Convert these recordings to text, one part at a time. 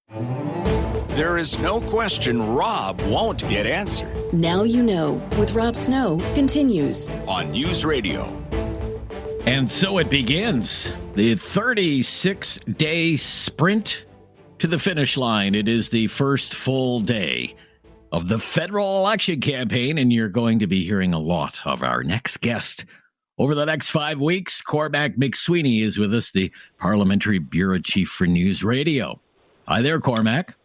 There is no question Rob won't get answered. Now you know with Rob Snow continues on News Radio. And so it begins, the 36-day sprint to the finish line. It is the first full day of the federal election campaign, and you're going to be hearing a lot of our next guest over the next 5 weeks. Cormac MacSweeney is with us, the Parliamentary Bureau Chief for News Radio. Hi there, Cormac.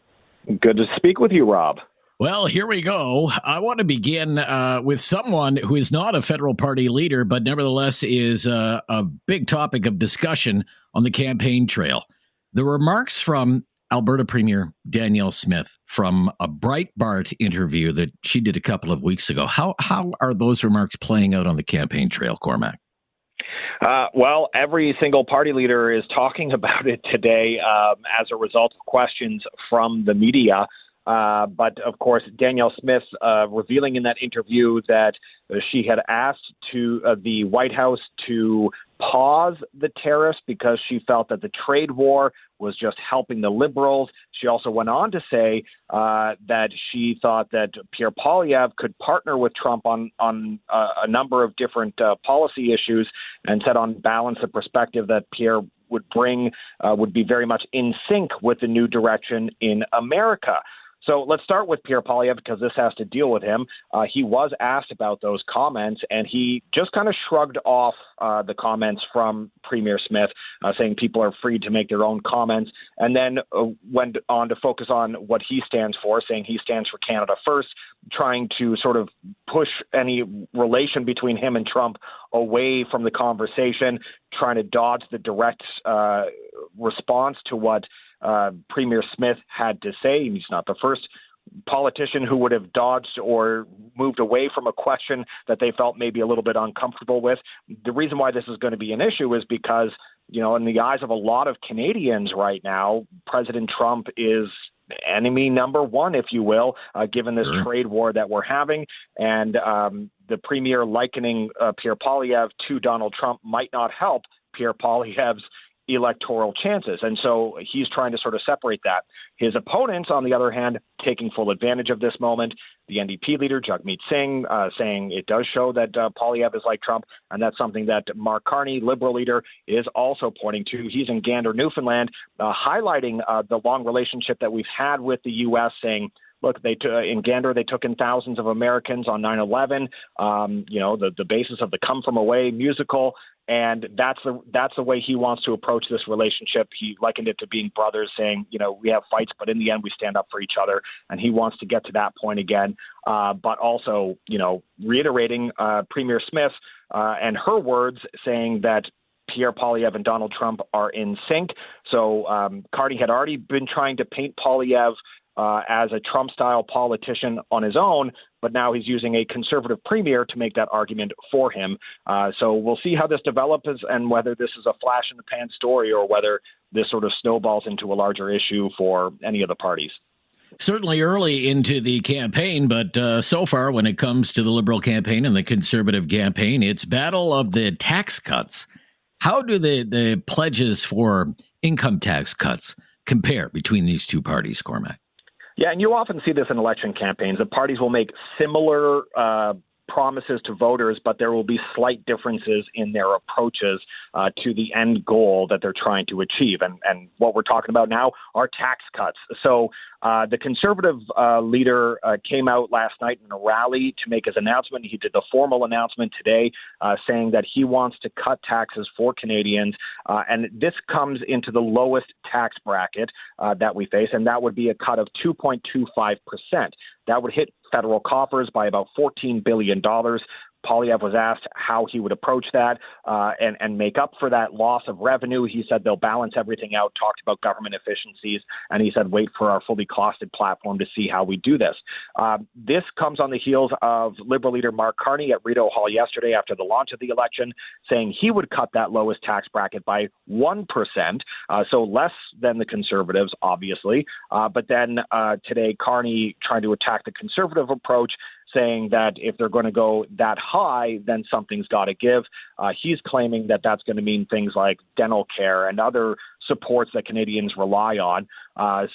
Good to speak with you, Rob. Well, here we go. I want to begin with someone who is not a federal party leader, but nevertheless is a big topic of discussion on the campaign trail. The remarks from Alberta Premier Danielle Smith from a Breitbart interview that she did a couple of weeks ago. How are those remarks playing out on the campaign trail, Cormac? Well, every single party leader is talking about it today as a result of questions from the media. But, of course, Danielle Smith revealing in that interview that she had asked the White House to pause the tariffs because she felt that the trade war was just helping the Liberals. She also went on to say that she thought that Pierre Poilievre could partner with Trump on a number of different policy issues, and said on balance the perspective that Pierre would bring would be very much in sync with the new direction in America. So let's start with Pierre Poilievre because this has to deal with him. He was asked about those comments, and he just kind of shrugged off the comments from Premier Smith, saying people are free to make their own comments, and then went on to focus on what he stands for, saying he stands for Canada First, trying to sort of push any relation between him and Trump away from the conversation, trying to dodge the direct response to what Premier Smith had to say. He's not the first politician who would have dodged or moved away from a question that they felt maybe a little bit uncomfortable with. The reason why this is going to be an issue is because, you know, in the eyes of a lot of Canadians right now, President Trump is enemy number one, if you will, given this trade war that we're having. And the premier likening Pierre Poilievre to Donald Trump might not help Pierre Poilievre's electoral chances. And so he's trying to sort of separate that. His opponents, on the other hand, taking full advantage of this moment. The NDP leader, Jagmeet Singh, saying it does show that Poilievre is like Trump. And that's something that Mark Carney, Liberal leader, is also pointing to. He's in Gander, Newfoundland, highlighting the long relationship that we've had with the U.S., saying, look, in Gander, they took in thousands of Americans on 9/11. The basis of the Come From Away musical, and that's the way he wants to approach this relationship. He likened it to being brothers, saying, you know, we have fights, but in the end, we stand up for each other. And he wants to get to that point again. But also, you know, reiterating Premier Smith and her words, saying that Pierre Poilievre and Donald Trump are in sync. So Carney had already been trying to paint Poilievre as a Trump-style politician on his own, but now he's using a conservative premier to make that argument for him. So we'll see how this develops and whether this is a flash-in-the-pan story or whether this sort of snowballs into a larger issue for any of the parties. Certainly early into the campaign, but so far when it comes to the Liberal campaign and the Conservative campaign, it's battle of the tax cuts. How do the pledges for income tax cuts compare between these two parties, Cormac? Yeah, and you often see this in election campaigns. The parties will make similar promises to voters, but there will be slight differences in their approaches to the end goal that they're trying to achieve. And what we're talking about now are tax cuts. So the Conservative leader came out last night in a rally to make his announcement. He did the formal announcement today saying that he wants to cut taxes for Canadians. And this comes into the lowest tax bracket that we face, and that would be a cut of 2.25%. That would hit federal coffers by about $14 billion. Poilievre was asked how he would approach that and make up for that loss of revenue. He said they'll balance everything out, talked about government efficiencies, and he said wait for our fully costed platform to see how we do this. This comes on the heels of Liberal leader Mark Carney at Rideau Hall yesterday after the launch of the election, saying he would cut that lowest tax bracket by 1%, so less than the Conservatives, obviously. But then today, Carney trying to attack the Conservative approach, saying that if they're going to go that high, then something's got to give. He's claiming that that's going to mean things like dental care and other supports that Canadians rely on.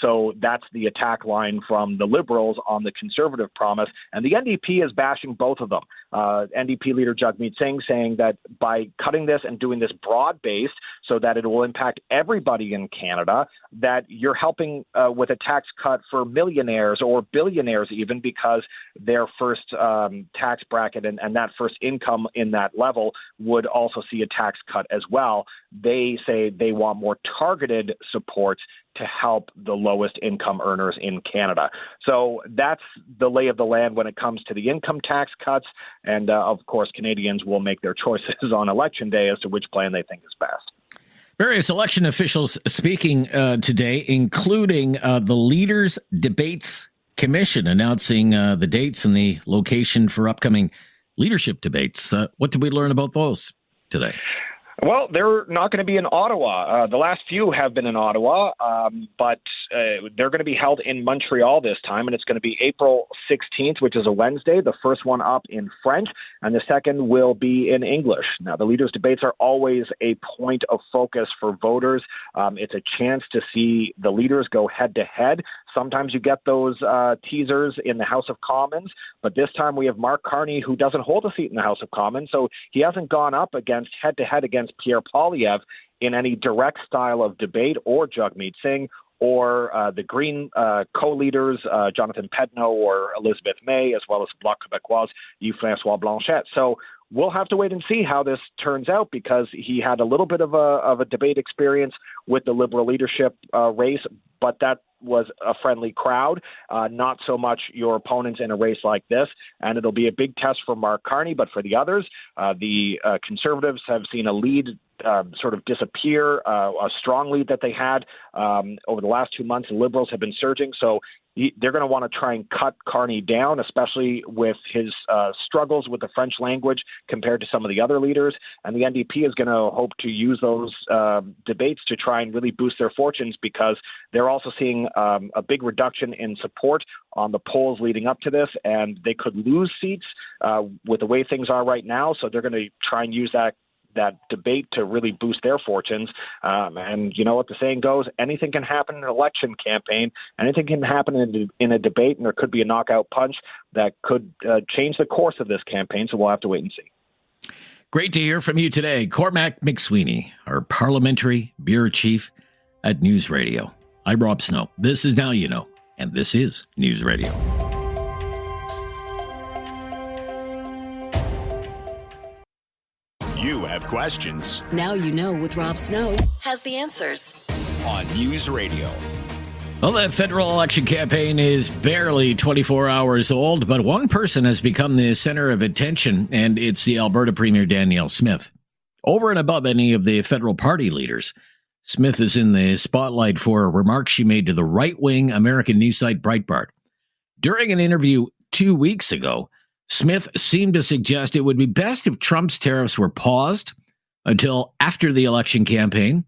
So that's the attack line from the Liberals on the Conservative promise. And the NDP is bashing both of them. NDP leader Jagmeet Singh saying that by cutting this and doing this broad-based so that it will impact everybody in Canada, that you're helping with a tax cut for millionaires or billionaires even, because their first tax bracket and that first income in that level would also see a tax cut as well. They say they want more targeted supports to help the lowest income earners in Canada. So that's the lay of the land when it comes to the income tax cuts. And of course, Canadians will make their choices on Election Day as to which plan they think is best. Various election officials speaking today, including the Leaders Debates Commission, announcing the dates and the location for upcoming leadership debates. What did we learn about those today? Well, they're not going to be in Ottawa. The last few have been in Ottawa, but they're going to be held in Montreal this time, and it's going to be April 16th, which is a Wednesday, the first one up in French, and the second will be in English. Now, the leaders' debates are always a point of focus for voters. It's a chance to see the leaders go head-to-head. Sometimes you get those teasers in the House of Commons, but this time we have Mark Carney, who doesn't hold a seat in the House of Commons, so he hasn't gone up against head-to-head against Pierre Poilievre in any direct style of debate, or Jagmeet Singh, or the Green co-leaders, Jonathan Pedneau or Elizabeth May, as well as Bloc Québécois, Yves-François Blanchet. So we'll have to wait and see how this turns out, because he had a little bit of a debate experience with the Liberal leadership race, but that was a friendly crowd, not so much your opponents in a race like this. And it'll be a big test for Mark Carney, but for the others, the Conservatives have seen a lead sort of disappear, a strong lead that they had over the last 2 months. The Liberals have been surging, so they're going to want to try and cut Carney down, especially with his struggles with the French language compared to some of the other leaders. And the NDP is going to hope to use those debates to try and really boost their fortunes, because they're also seeing a big reduction in support on the polls leading up to this, and they could lose seats with the way things are right now. So they're going to try and use that debate to really boost their fortunes. And you know what the saying goes, anything can happen in an election campaign, anything can happen in a debate, and there could be a knockout punch that could change the course of this campaign. So we'll have to wait and see. Great to hear from you today. Cormac MacSweeney, our parliamentary bureau chief at News Radio. I'm Rob Snow. This is Now You Know, and this is News Radio. You have questions. Now You Know with Rob Snow has the answers. On News Radio. Well, the federal election campaign is barely 24 hours old, but one person has become the center of attention, and it's the Alberta Premier Danielle Smith. Over and above any of the federal party leaders, Smith is in the spotlight for remarks she made to the right-wing American news site Breitbart. During an interview 2 weeks ago, Smith seemed to suggest it would be best if Trump's tariffs were paused until after the election campaign,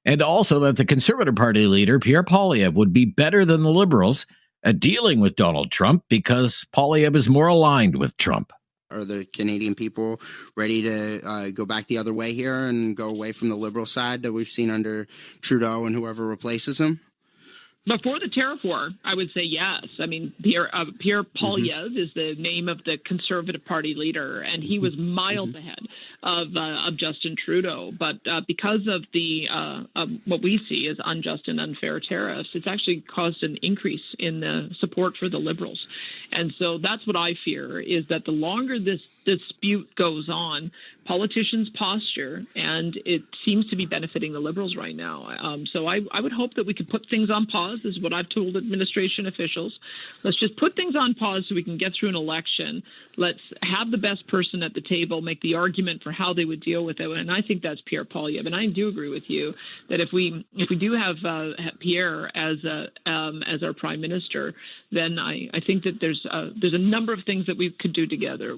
and also that the Conservative Party leader, Pierre Poilievre, would be better than the Liberals at dealing with Donald Trump because Poilievre is more aligned with Trump. Are the Canadian people ready to go back the other way here and go away from the Liberal side that we've seen under Trudeau and whoever replaces him? Before the tariff war, I would say yes. I mean, Pierre Poilievre is the name of the Conservative Party leader, and he was miles ahead of Justin Trudeau. But because of the what we see as unjust and unfair tariffs, it's actually caused an increase in the support for the Liberals. And so that's what I fear, is that the longer this dispute goes on, politicians posture, and it seems to be benefiting the Liberals right now. So I would hope that we could put things on pause, is what I've told administration officials. Let's just put things on pause so we can get through an election. Let's have the best person at the table make the argument for how they would deal with it. And I think that's Pierre Poilievre. And I do agree with you that if we do have Pierre as our prime minister, then I think that there's a number of things that we could do together.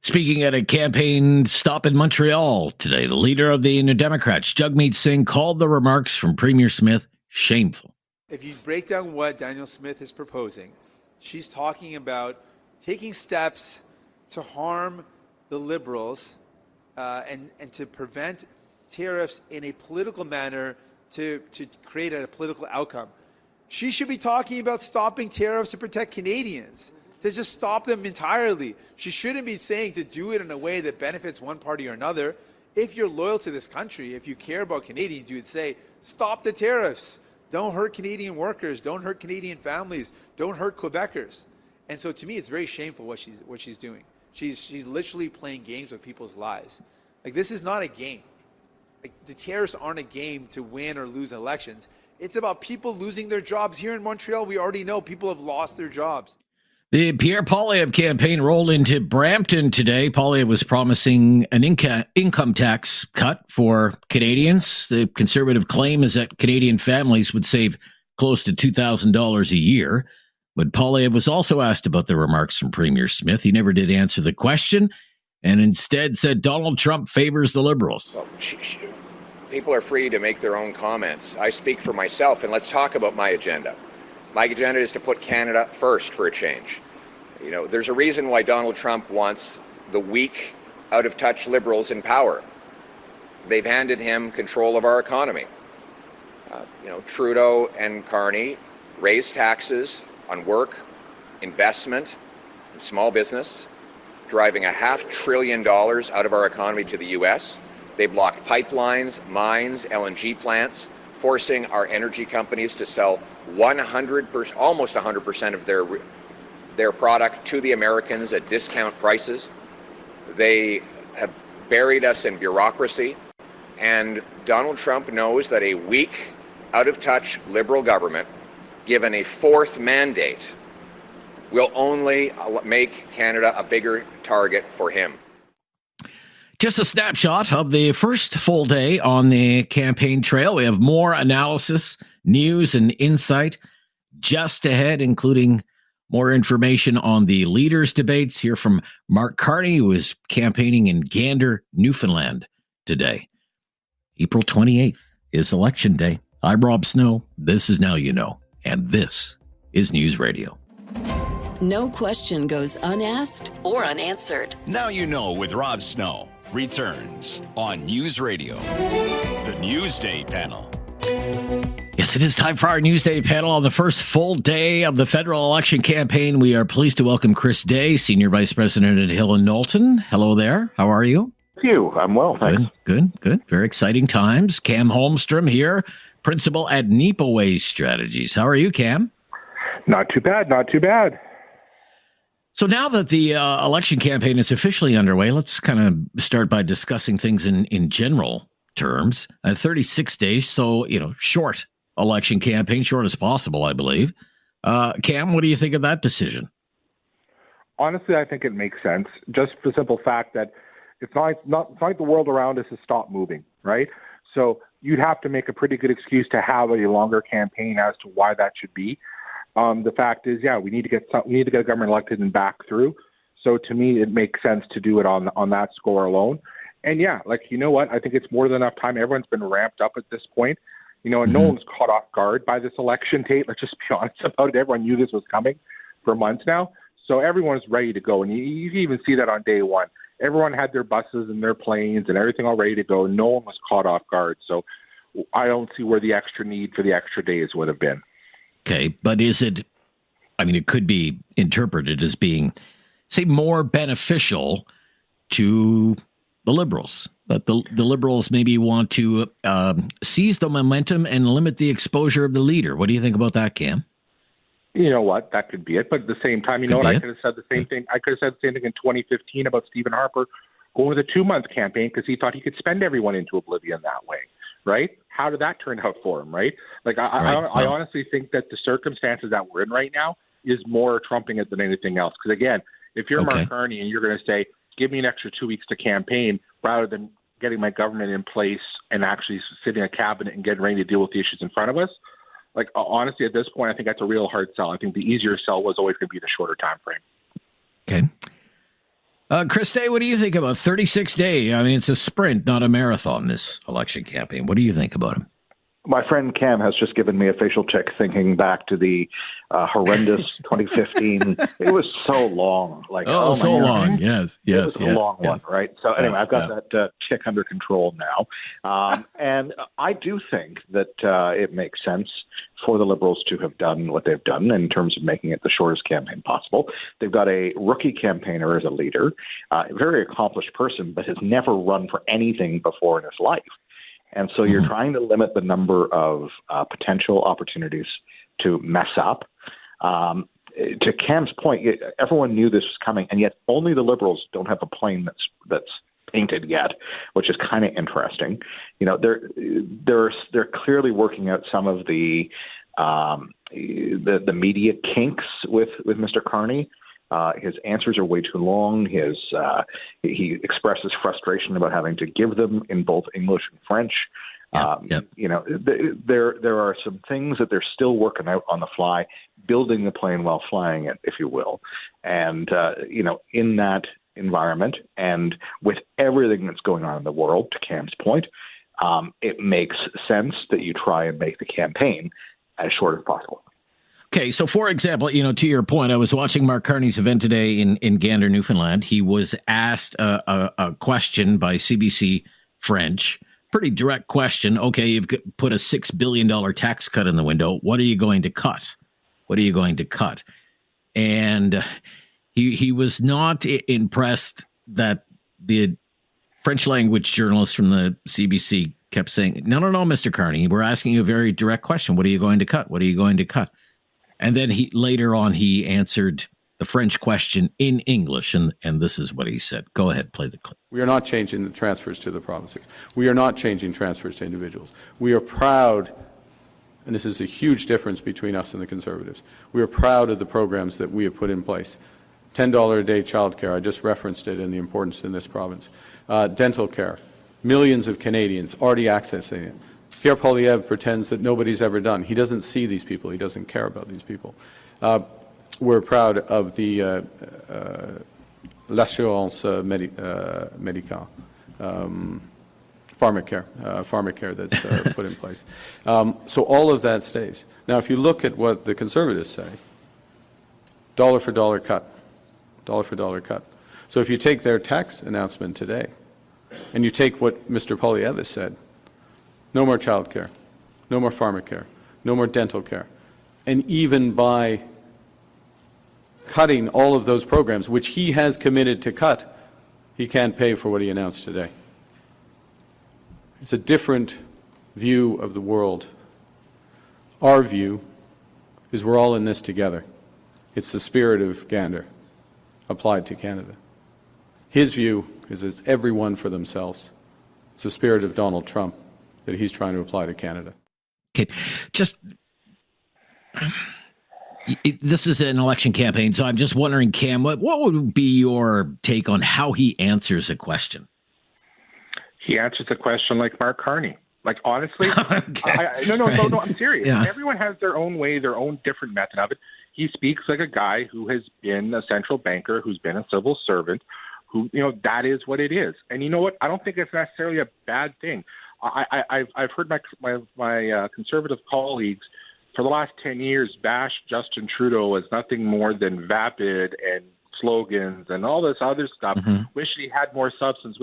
Speaking at a campaign stop in Montreal today, the leader of the New Democrats, Jagmeet Singh, called the remarks from Premier Smith shameful. If you break down what Danielle Smith is proposing, she's talking about taking steps to harm the Liberals and to prevent tariffs in a political manner to create a political outcome. She should be talking about stopping tariffs to protect Canadians, to just stop them entirely. She shouldn't be saying to do it in a way that benefits one party or another. If you're loyal to this country, if you care about Canadians, you would say, stop the tariffs. Don't hurt Canadian workers. Don't hurt Canadian families. Don't hurt Quebecers. And so to me, it's very shameful what she's doing. She's literally playing games with people's lives. Like, this is not a game. Like, the tariffs aren't a game to win or lose elections. It's about people losing their jobs. Here in Montreal, we already know people have lost their jobs. The Pierre Poilievre campaign rolled into Brampton today. Poilievre was promising an income tax cut for Canadians. The Conservative claim is that Canadian families would save close to $2,000 a year. But Poilievre was also asked about the remarks from Premier Smith. He never did answer the question and instead said Donald Trump favors the Liberals. Well, people are free to make their own comments. I speak for myself, and let's talk about my agenda. My agenda is to put Canada first for a change. You know, there's a reason why Donald Trump wants the weak, out-of-touch Liberals in power. They've handed him control of our economy. Trudeau and Carney raised taxes on work, investment, and small business, driving $500 billion out of our economy to the U.S. They blocked pipelines, mines, LNG plants, forcing our energy companies to sell 100%, almost 100% of their product to the Americans at discount prices. They have buried us in bureaucracy, and Donald Trump knows that a weak, out-of-touch Liberal government, given a fourth mandate, will only make Canada a bigger target for him. Just a snapshot of the first full day on the campaign trail. We have more analysis, news, and insight just ahead, including more information on the leaders' debates. Hear from Mark Carney, who is campaigning in Gander, Newfoundland today. April 28th is Election Day. I'm Rob Snow. This is Now You Know, and this is News Radio. No question goes unasked or unanswered. Now You Know with Rob Snow returns on News Radio. The Newsday Panel. Yes, it is time for our Newsday Panel on the first full day of the federal election campaign. We are pleased to welcome Chris Day, Senior Vice President at Hill and Knowlton. Hello there. How are you? Thank you. I'm well, thanks. Good. Very exciting times. Cam Holmstrom here, Principal at Neepaways Strategies. How are you, Cam? Not too bad. So now that the election campaign is officially underway, let's kind of start by discussing things in general terms. 36 days, so, short election campaign, short as possible, I believe. Cam, what do you think of that decision? Honestly, I think it makes sense. Just for the simple fact that it's not like the world around us has stopped moving, right? So you'd have to make a pretty good excuse to have a longer campaign as to why that should be. The fact is, we need to get a government elected and back through. So to me, it makes sense to do it on that score alone. And I think it's more than enough time. Everyone's been ramped up at this point, and no one's caught off guard by this election date. Let's just be honest about it. Everyone knew this was coming for months now. So everyone's ready to go. And you can even see that on day one. Everyone had their buses and their planes and everything all ready to go. No one was caught off guard. So I don't see where the extra need for the extra days would have been. Okay, but it could be interpreted as being, say, more beneficial to the Liberals. That the Liberals maybe want to seize the momentum and limit the exposure of the leader. What do you think about that, Cam? You know what? That could be it. But at the same time, I could have said the same thing. I could have said the same thing in 2015 about Stephen Harper going with a 2-month campaign because he thought he could spend everyone into oblivion that way, right? How did that turn out for him, right? I honestly think that the circumstances that we're in right now is more trumping it than anything else. Because again, if you're Mark Carney and you're going to say, give me an extra 2 weeks to campaign rather than getting my government in place and actually sitting in a cabinet and getting ready to deal with the issues in front of us, honestly, at this point, I think that's a real hard sell. I think the easier sell was always going to be the shorter time frame. Okay. Chris Day, what do you think about 36 days? It's a sprint, not a marathon, this election campaign. What do you think about him? My friend Cam has just given me a facial tick thinking back to the horrendous 2015. It was so long. So long. Yes. It was a long one, right? So anyway, I've got that tick under control now. And I do think that it makes sense for the Liberals to have done what they've done in terms of making it the shortest campaign possible. They've got a rookie campaigner as a leader, a very accomplished person, but has never run for anything before in his life. And so you're trying to limit the number of potential opportunities to mess up. To Cam's point, everyone knew this was coming, and yet only the Liberals don't have a plane that's painted yet, which is kind of interesting. You know, they're clearly working out some of the media kinks with Mr. Carney. His answers are way too long. He expresses frustration about having to give them in both English and French. You know, there are some things that they're still working out on the fly, building the plane while flying it, if you will. And, you know, in that environment and with everything that's going on in the world, to Cam's point, it makes sense that you try and make the campaign as short as possible. Okay, so for example, you know, to your point, I was watching Mark Carney's event today in Gander, Newfoundland. He was asked a question by CBC French, pretty direct question. Okay, you've put a $6 billion tax cut in the window. What are you going to cut? What are you going to cut? And he was not impressed that the French language journalist from the CBC kept saying, no, Mr. Carney, we're asking you a very direct question. What are you going to cut? What are you going to cut? And then later on, he answered the French question in English, and this is what he said. Go ahead, play the clip. We are not changing the transfers to the provinces. We are not changing transfers to individuals. We are proud, and this is a huge difference between us and the Conservatives, we are proud of the programs that we have put in place. $10 a day childcare, I just referenced it and the importance in this province. Dental care, millions of Canadians already accessing it. Pierre Poilievre pretends that nobody's ever done. He doesn't see these people. He doesn't care about these people. We're proud of the l'assurance médicale, pharmacare that's put in place. So all of that stays. Now, if you look at what the Conservatives say, dollar for dollar cut. So if you take their tax announcement today and you take what Mr. Poilievre has said, no more child care, no more pharmacare, no more dental care. And even by cutting all of those programs, which he has committed to cut, he can't pay for what he announced today. It's a different view of the world. Our view is we're all in this together. It's the spirit of Gander applied to Canada. His view is it's everyone for themselves. It's the spirit of Donald Trump that he's trying to apply to Canada. Okay, this is an election campaign, so I'm just wondering, Cam, what would be your take on how he answers a question? He answers the question like Mark Carney. Like, honestly, okay. No, I'm serious. Yeah. Everyone has their own way, their own different method of it. He speaks like a guy who has been a central banker, who's been a civil servant, who, you know, that is what it is. And you know what? I don't think it's necessarily a bad thing. I've heard my conservative colleagues for the last 10 years bash Justin Trudeau as nothing more than vapid and slogans and all this other stuff. Mm-hmm. Wished he had more substance.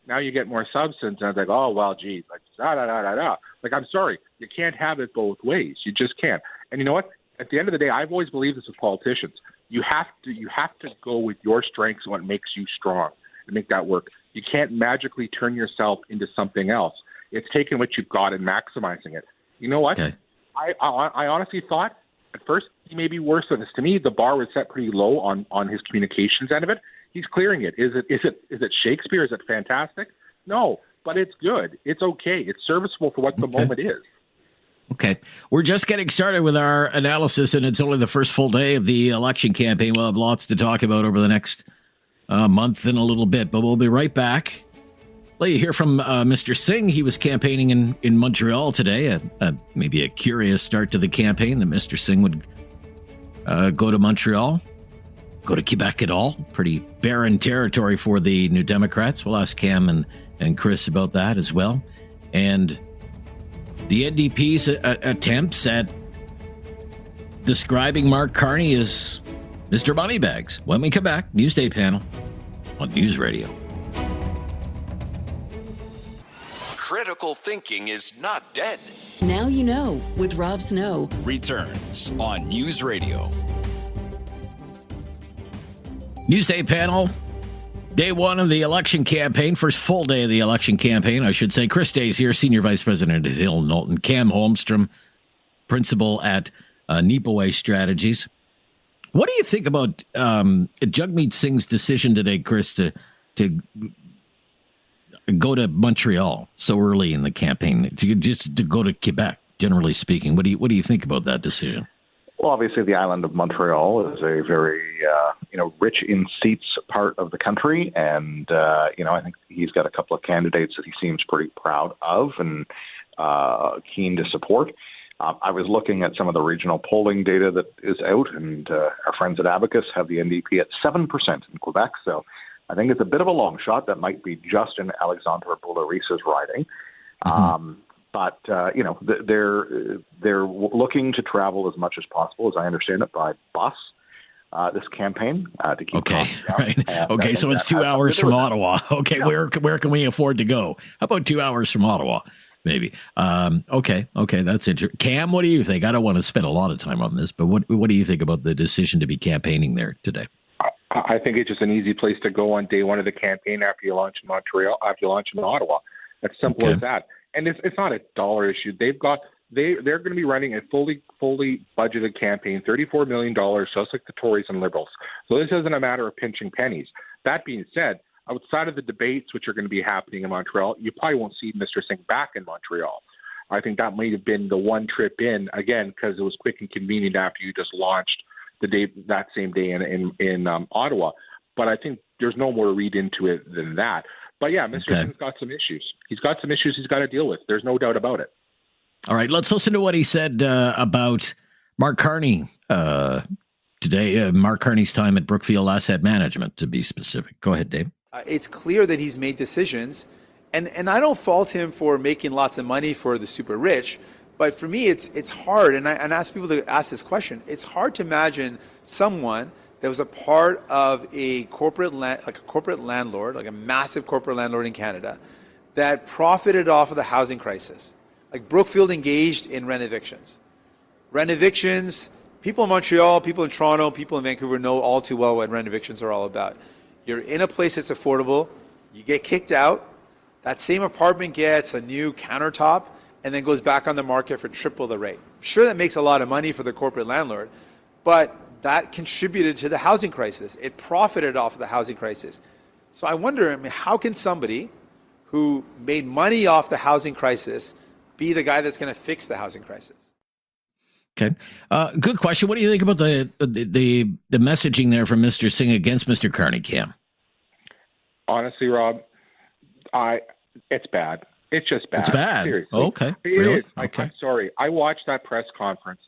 Now you get more substance, and it's like, oh, well, geez, like, da-da-da-da-da. Like, I'm sorry, you can't have it both ways. You just can't. And you know what? At the end of the day, I've always believed this with politicians. You have to go with your strengths and what makes you strong and make that work. You can't magically turn yourself into something else. It's taking what you've got and maximizing it. You know what? Okay. I honestly thought at first he may be worse than this. To me, the bar was set pretty low on his communications end of it. He's clearing it. Is it Shakespeare? Is it fantastic? No, but it's good. It's okay. It's serviceable for what the moment is. Okay. We're just getting started with our analysis, and it's only the first full day of the election campaign. We'll have lots to talk about over the next month and a little bit, but we'll be right back. Let you hear from Mr. Singh. He was campaigning in Montreal today. Maybe a curious start to the campaign that Mr. Singh would go to Montreal, go to Quebec at all. Pretty barren territory for the New Democrats. We'll ask Cam and Chris about that as well. And the NDP's attempts at describing Mark Carney as Mr. Moneybags. When we come back, Newsday panel on News Radio. Critical thinking is not dead. Now you know with Rob Snow. Returns on News Radio. Newsday panel, day one of the election campaign, first full day of the election campaign, I should say. Chris Day's here, Senior Vice President at Hill Knowlton. Cam Holmstrom, Principal at Nipaway Strategies. What do you think about Jagmeet Singh's decision today, Chris, to go to Montreal so early in the campaign, to go to Quebec, generally speaking? What do you think about that decision? Well, obviously, the island of Montreal is a very, rich in seats part of the country. And, I think he's got a couple of candidates that he seems pretty proud of and keen to support. I was looking at some of the regional polling data that is out, and our friends at Abacus have the NDP at 7% in Quebec. So I think it's a bit of a long shot. That might be just in Alexandre Boularice's riding. Mm-hmm. But they're looking to travel as much as possible, as I understand it, by bus this campaign to keep costs down. Right. And okay, so it's 2 hours from Ottawa. Okay, yeah. Where can we afford to go? How about 2 hours from Ottawa? Maybe. Okay, that's interesting. Cam, what do you think? I don't want to spend a lot of time on this, but what do you think about the decision to be campaigning there today? I think it's just an easy place to go on day one of the campaign after you launch in Montreal, after you launch in Ottawa. It's simple as that. And it's not a dollar issue. They're going to be running a fully budgeted campaign, $34 million, just like the Tories and Liberals. So this isn't a matter of pinching pennies. That being said, outside of the debates which are going to be happening in Montreal, you probably won't see Mr. Singh back in Montreal. I think that might have been the one trip in, again, because it was quick and convenient after you just launched that same day in Ottawa. But I think there's no more read into it than that. But yeah, Mr. Singh's got some issues. He's got some issues he's got to deal with. There's no doubt about it. All right, let's listen to what he said about Mark Carney today. Mark Carney's time at Brookfield Asset Management, to be specific. Go ahead, Dave. It's clear that he's made decisions, and I don't fault him for making lots of money for the super rich. But for me, it's hard, and I ask people to ask this question. It's hard to imagine someone that was a part of a corporate landlord, like a massive corporate landlord in Canada, that profited off of the housing crisis. Like Brookfield engaged in rent evictions. Rent evictions, people in Montreal, people in Toronto, people in Vancouver know all too well what rent evictions are all about. You're in a place that's affordable, you get kicked out, that same apartment gets a new countertop, and then goes back on the market for triple the rate. Sure, that makes a lot of money for the corporate landlord, but that contributed to the housing crisis. It profited off of the housing crisis. So I wonder, how can somebody who made money off the housing crisis be the guy that's going to fix the housing crisis? Okay. Good question. What do you think about the messaging there from Mr. Singh against Mr. Carney, Cam? Honestly, Rob, it's bad. It's just bad. It's bad. Seriously. Okay. It really? is. Okay. I'm sorry. I watched that press conference,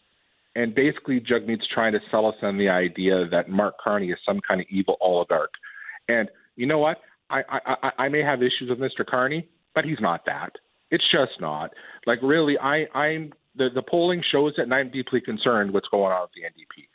and basically Jagmeet's trying to sell us on the idea that Mark Carney is some kind of evil oligarch. And you know what? I may have issues with Mr. Carney, but he's not that. It's just not. Like, really, the polling shows it, and I'm deeply concerned what's going on with the NDP.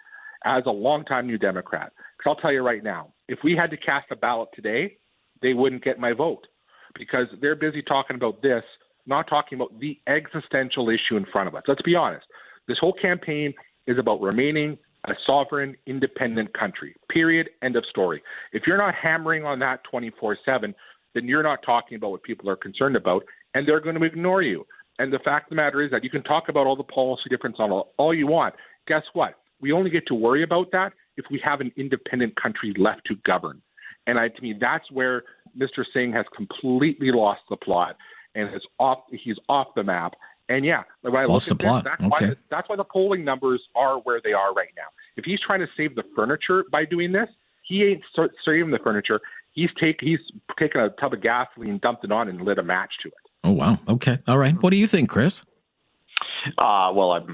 As a longtime New Democrat, because I'll tell you right now, if we had to cast a ballot today, they wouldn't get my vote, because they're busy talking about this, not talking about the existential issue in front of us. Let's be honest. This whole campaign is about remaining a sovereign, independent country, period, end of story. If you're not hammering on that 24/7, then you're not talking about what people are concerned about, and they're going to ignore you. And the fact of the matter is that you can talk about all the policy difference on all you want. Guess what? We only get to worry about that if we have an independent country left to govern. And to me, that's where Mr. Singh has completely lost the plot and he's off the map. And yeah, when I lost the plot. That's why the polling numbers are where they are right now. If he's trying to save the furniture by doing this, he ain't saving the furniture. He's taken a tub of gasoline, dumped it on, and lit a match to it. Oh wow! Okay, all right. What do you think, Chris? Well,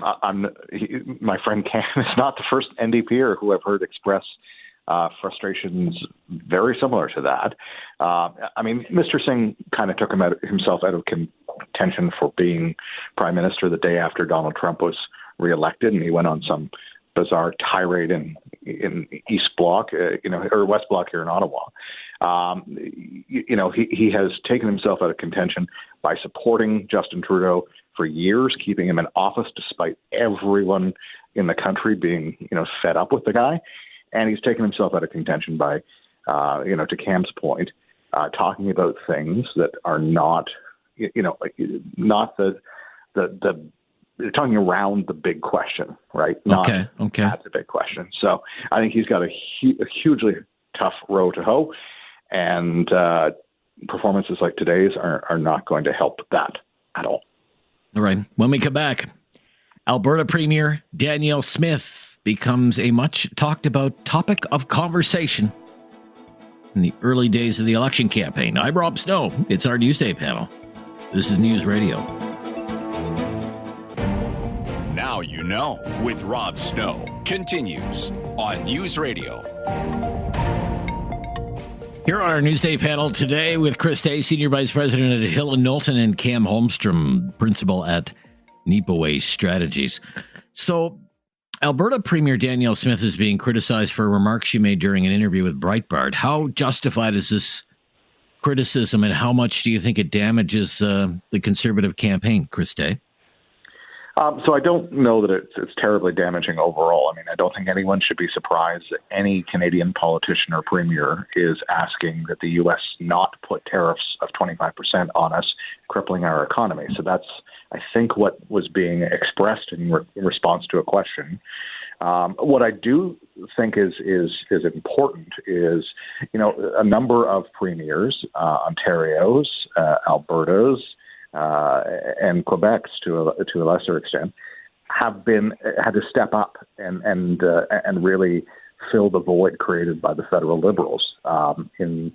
my friend Cam is not the first NDPer who I've heard express frustrations very similar to that. Mr. Singh kind of took himself out of contention for being prime minister the day after Donald Trump was reelected, and he went on some bizarre tirade in East Bloc, or West Bloc here in Ottawa. He has taken himself out of contention by supporting Justin Trudeau for years, keeping him in office despite everyone in the country being, fed up with the guy. And he's taken himself out of contention by, to Cam's point, talking about things that are not, not the talking around the big question, right? Okay. That's a big question. So I think he's got a hugely tough row to hoe, and performances like today's are not going to help that at all. All right. When we come back, Alberta Premier Danielle Smith becomes a much talked about topic of conversation in the early days of the election campaign. I'm Rob Snow. It's our Newsday panel. This is News Radio. Now you know with Rob Snow continues on News Radio. Here on our Newsday panel today with Chris Day, Senior Vice President at Hill & Knowlton, and Cam Holmstrom, Principal at Nipaway Strategies. So, Alberta Premier Danielle Smith is being criticized for remarks she made during an interview with Breitbart. How justified is this criticism, and how much do you think it damages the Conservative campaign, Chris Day? So I don't know that it's terribly damaging overall. I mean, I don't think anyone should be surprised that any Canadian politician or premier is asking that the U.S. not put tariffs of 25% on us, crippling our economy. So that's, I think, what was being expressed in response to a question. What I do think is important is, a number of premiers, Ontario's, Alberta's, and Quebec's to a lesser extent, have had to step up and really fill the void created by the federal Liberals in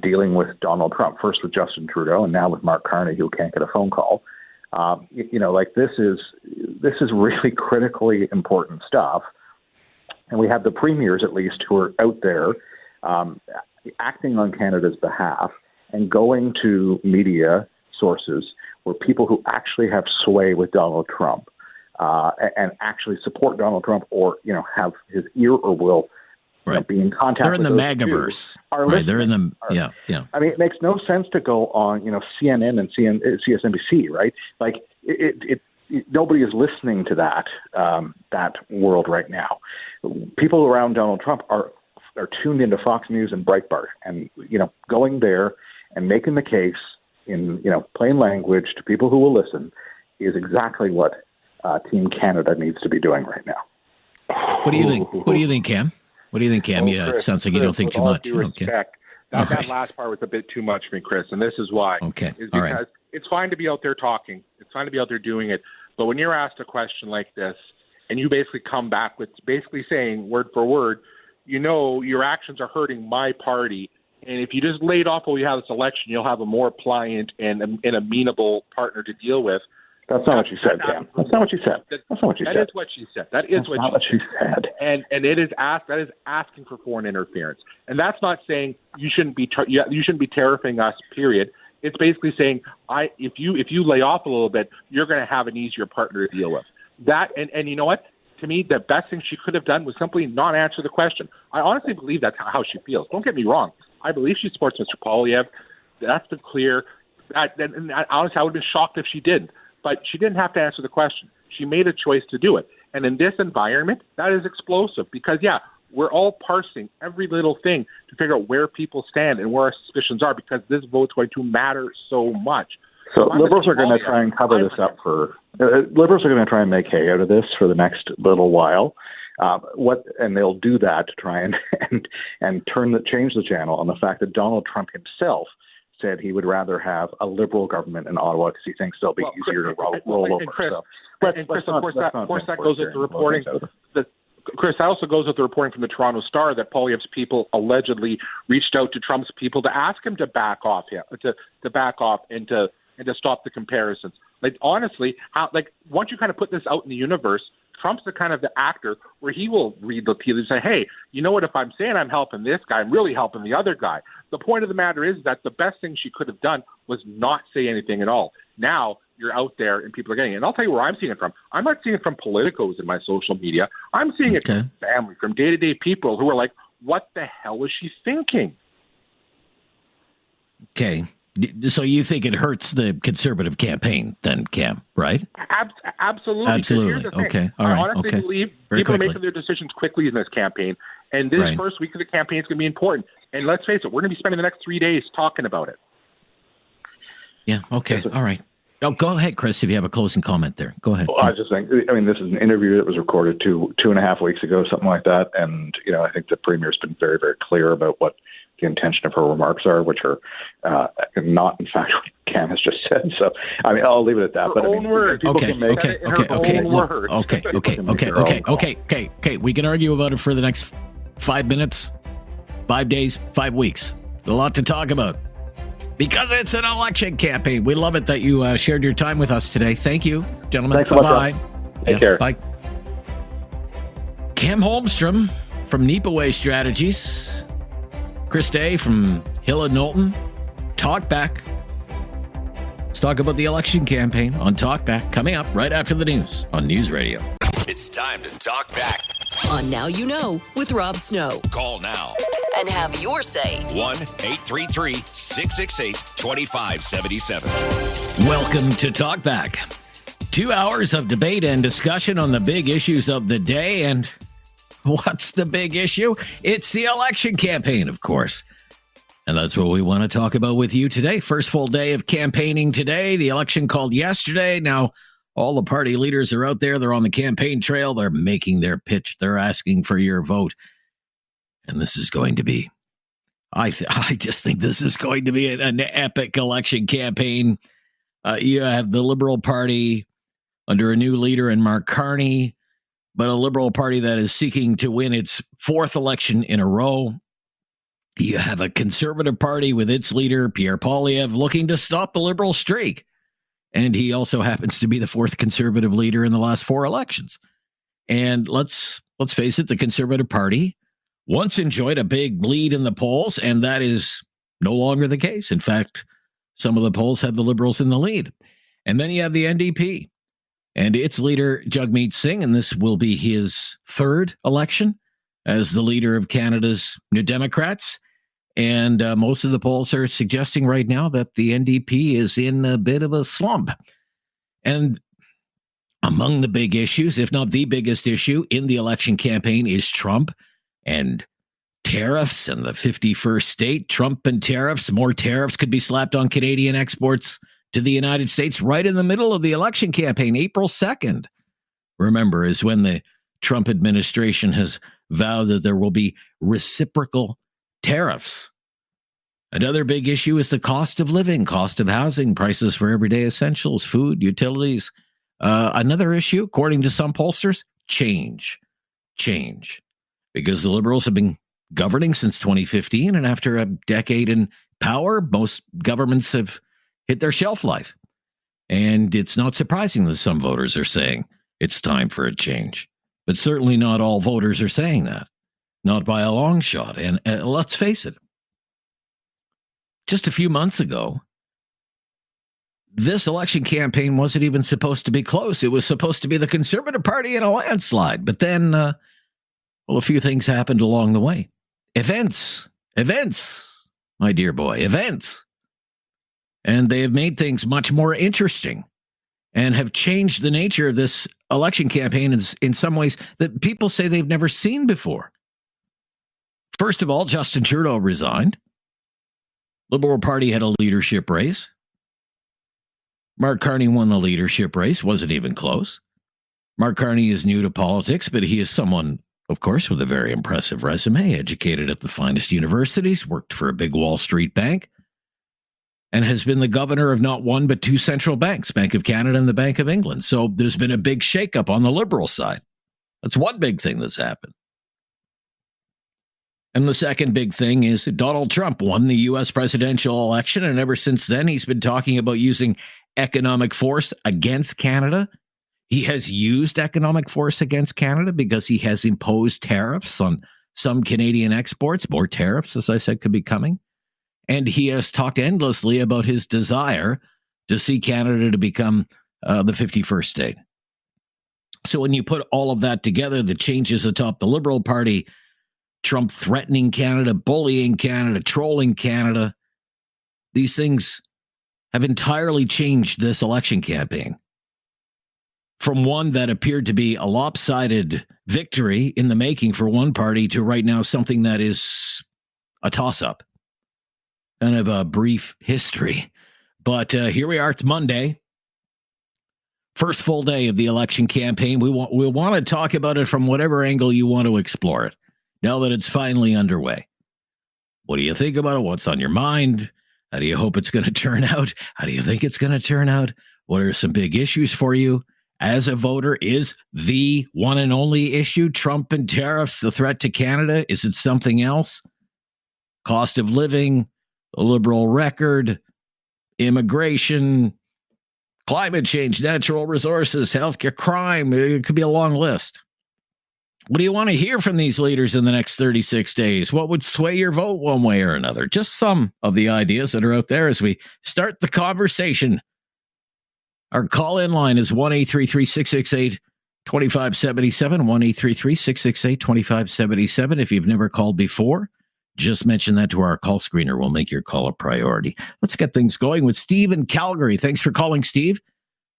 dealing with Donald Trump. First with Justin Trudeau, and now with Mark Carney, who can't get a phone call. This is really critically important stuff, and we have the premiers at least who are out there acting on Canada's behalf and going to media sources where people who actually have sway with Donald Trump and actually support Donald Trump, or have his ear or will be in contact. They're in with the MAGAverse. Right. They're in the yeah. I mean, it makes no sense to go on CNN and CSNBC, right? Like it nobody is listening to that world right now. People around Donald Trump are tuned into Fox News and Breitbart, and going there and making the case in plain language to people who will listen is exactly what Team Canada needs to be doing right now. What do you think? What do you think, Cam? What do you think, Cam? Chris, it sounds like you don't think too much. Respect, that last part was a bit too much for me, Chris, and this is why. Okay. Is because it's fine to be out there talking. It's fine to be out there doing it. But when you're asked a question like this, and you basically come back with basically saying word for word, your actions are hurting my party. And if you just laid off while we have this election, you'll have a more pliant and amenable partner to deal with. That's not what you said, Cam. That's not what you said. That's not what you said. That is what she said. That is what she said. And it is that is asking for foreign interference. And that's not saying you shouldn't be tariffing us. Period. It's basically saying if you lay off a little bit, you're going to have an easier partner to deal with. That and you know what? To me, the best thing she could have done was simply not answer the question. I honestly believe that's how she feels. Don't get me wrong. I believe she supports Mr. Poilievre. That's been clear. And honestly, I would have been shocked if she didn't. But she didn't have to answer the question. She made a choice to do it. And in this environment, that is explosive because, we're all parsing every little thing to figure out where people stand and where our suspicions are because this vote's going to matter so much. So Liberals are going to try and cover this up Liberals are going to try and make hay out of this for the next little while. And they'll do that to try and change the channel on the fact that Donald Trump himself said he would rather have a Liberal government in Ottawa because he thinks they'll be easier to roll over. Chris, of course, that goes with the reporting. Chris, that also goes with the reporting from the Toronto Star that Poilievre's people allegedly reached out to Trump's people to ask him to back off, to back off and to stop the comparisons. Like, honestly, once you kind of put this out in the universe, Trump's the kind of the actor where he will read the tea leaves and say, hey, you know what, if I'm saying I'm helping this guy, I'm really helping the other guy. The point of the matter is that the best thing she could have done was not say anything at all. Now you're out there and people are getting it. And I'll tell you where I'm seeing it from. I'm not seeing it from politicos in my social media. I'm seeing it from family, from day-to-day people who are like, what the hell is she thinking? Okay. So you think it hurts the conservative campaign then, Cam, right? Absolutely. Absolutely. Okay. All right. I honestly believe people are making their decisions quickly in this campaign. And this first week of the campaign is going to be important. And let's face it, we're going to be spending the next 3 days talking about it. Yeah. Okay. All right. Oh, go ahead, Chris, if you have a closing comment there. Go ahead. Well, I just think, this is an interview that was recorded two and a half weeks ago, something like that. And, I think the Premier's been very, very clear about what the intention of her remarks are, which are not, in fact, what Cam has just said. So, I'll leave it at that. Her own words. Okay. We can argue about it for the next 5 minutes, 5 days, 5 weeks. A lot to talk about. Because it's an election campaign. We love it that you shared your time with us today. Thank you, gentlemen. Thanks so much. Take care. Bye. Cam Holmstrom from Nipaway Strategies. Chris Day from Hill and Knowlton. Talkback. Let's talk about the election campaign on Talkback. Coming up right after the news on News Radio. It's time to talk back. On Now You Know with Rob Snow. Call now. And have your say. 1-833-668-2577. Welcome to Talkback. 2 hours of debate and discussion on the big issues of the day. And what's the big issue? It's the election campaign, of course. And that's what we want to talk about with you today. First full day of campaigning today. The election called yesterday. Now, all the party leaders are out there. They're on the campaign trail. They're making their pitch. They're asking for your vote. And this is going to be, I just think this is going to be an epic election campaign. You have the Liberal Party under a new leader in Mark Carney, but a Liberal Party that is seeking to win its fourth election in a row. You have a Conservative Party with its leader, Pierre Poilievre, looking to stop the Liberal streak. And he also happens to be the fourth Conservative leader in the last 4 elections. And let's face it, the Conservative Party once enjoyed a big lead in the polls, and that is no longer the case. In fact, some of the polls have the Liberals in the lead. And then you have the NDP and its leader, Jagmeet Singh, and this will be his third election as the leader of Canada's New Democrats. And most of the polls are suggesting right now that the NDP is in a bit of a slump. And among the big issues, if not the biggest issue in the election campaign, is Trump and tariffs and the 51st state. Trump and tariffs. More tariffs could be slapped on Canadian exports to the United States right in the middle of the election campaign, April 2nd. Remember, is when the Trump administration has vowed that there will be reciprocal tariffs. Another big issue is the cost of living, cost of housing, prices for everyday essentials, food, utilities. Another issue, according to some pollsters, change. Because the Liberals have been governing since 2015, and after a decade in power, most governments have hit their shelf life. And it's not surprising that some voters are saying it's time for a change. But certainly not all voters are saying that. Not by a long shot. And let's face it, just a few months ago, this election campaign wasn't even supposed to be close. It was supposed to be the Conservative Party in a landslide. But then, a few things happened along the way. Events, my dear boy, events. And they have made things much more interesting and have changed the nature of this election campaign in some ways that people say they've never seen before. First of all, Justin Trudeau resigned. Liberal Party had a leadership race. Mark Carney won the leadership race, wasn't even close. Mark Carney is new to politics, but he is someone, of course, with a very impressive resume, educated at the finest universities, worked for a big Wall Street bank, and has been the governor of not one but 2 central banks, Bank of Canada and the Bank of England. So there's been a big shakeup on the Liberal side. That's one big thing that's happened. And the second big thing is that Donald Trump won the U.S. presidential election, and ever since then, he's been talking about using economic force against Canada. He has used economic force against Canada because he has imposed tariffs on some Canadian exports. More tariffs, as I said, could be coming. And he has talked endlessly about his desire to see Canada to become the 51st state. So when you put all of that together, the changes atop the Liberal Party, Trump threatening Canada, bullying Canada, trolling Canada, these things have entirely changed this election campaign. From one that appeared to be a lopsided victory in the making for one party to right now something that is a toss-up. Kind of a brief history. But here we are. It's Monday. First full day of the election campaign. We want to talk about it from whatever angle you want to explore it, now that it's finally underway. What do you think about it? What's on your mind? How do you hope it's going to turn out? How do you think it's going to turn out? What are some big issues for you? As a voter, is the one and only issue Trump and tariffs the threat to Canada? Is it something else? Cost of living, the Liberal record, immigration, climate change, natural resources, healthcare, crime. It could be a long list. What do you want to hear from these leaders in the next 36 days? What would sway your vote one way or another? Just some of the ideas that are out there as we start the conversation. Our call-in line is 1-833-668-2577, 1-833-668-2577. If you've never called before, just mention that to our call screener. We'll make your call a priority. Let's get things going with Steve in Calgary. Thanks for calling, Steve.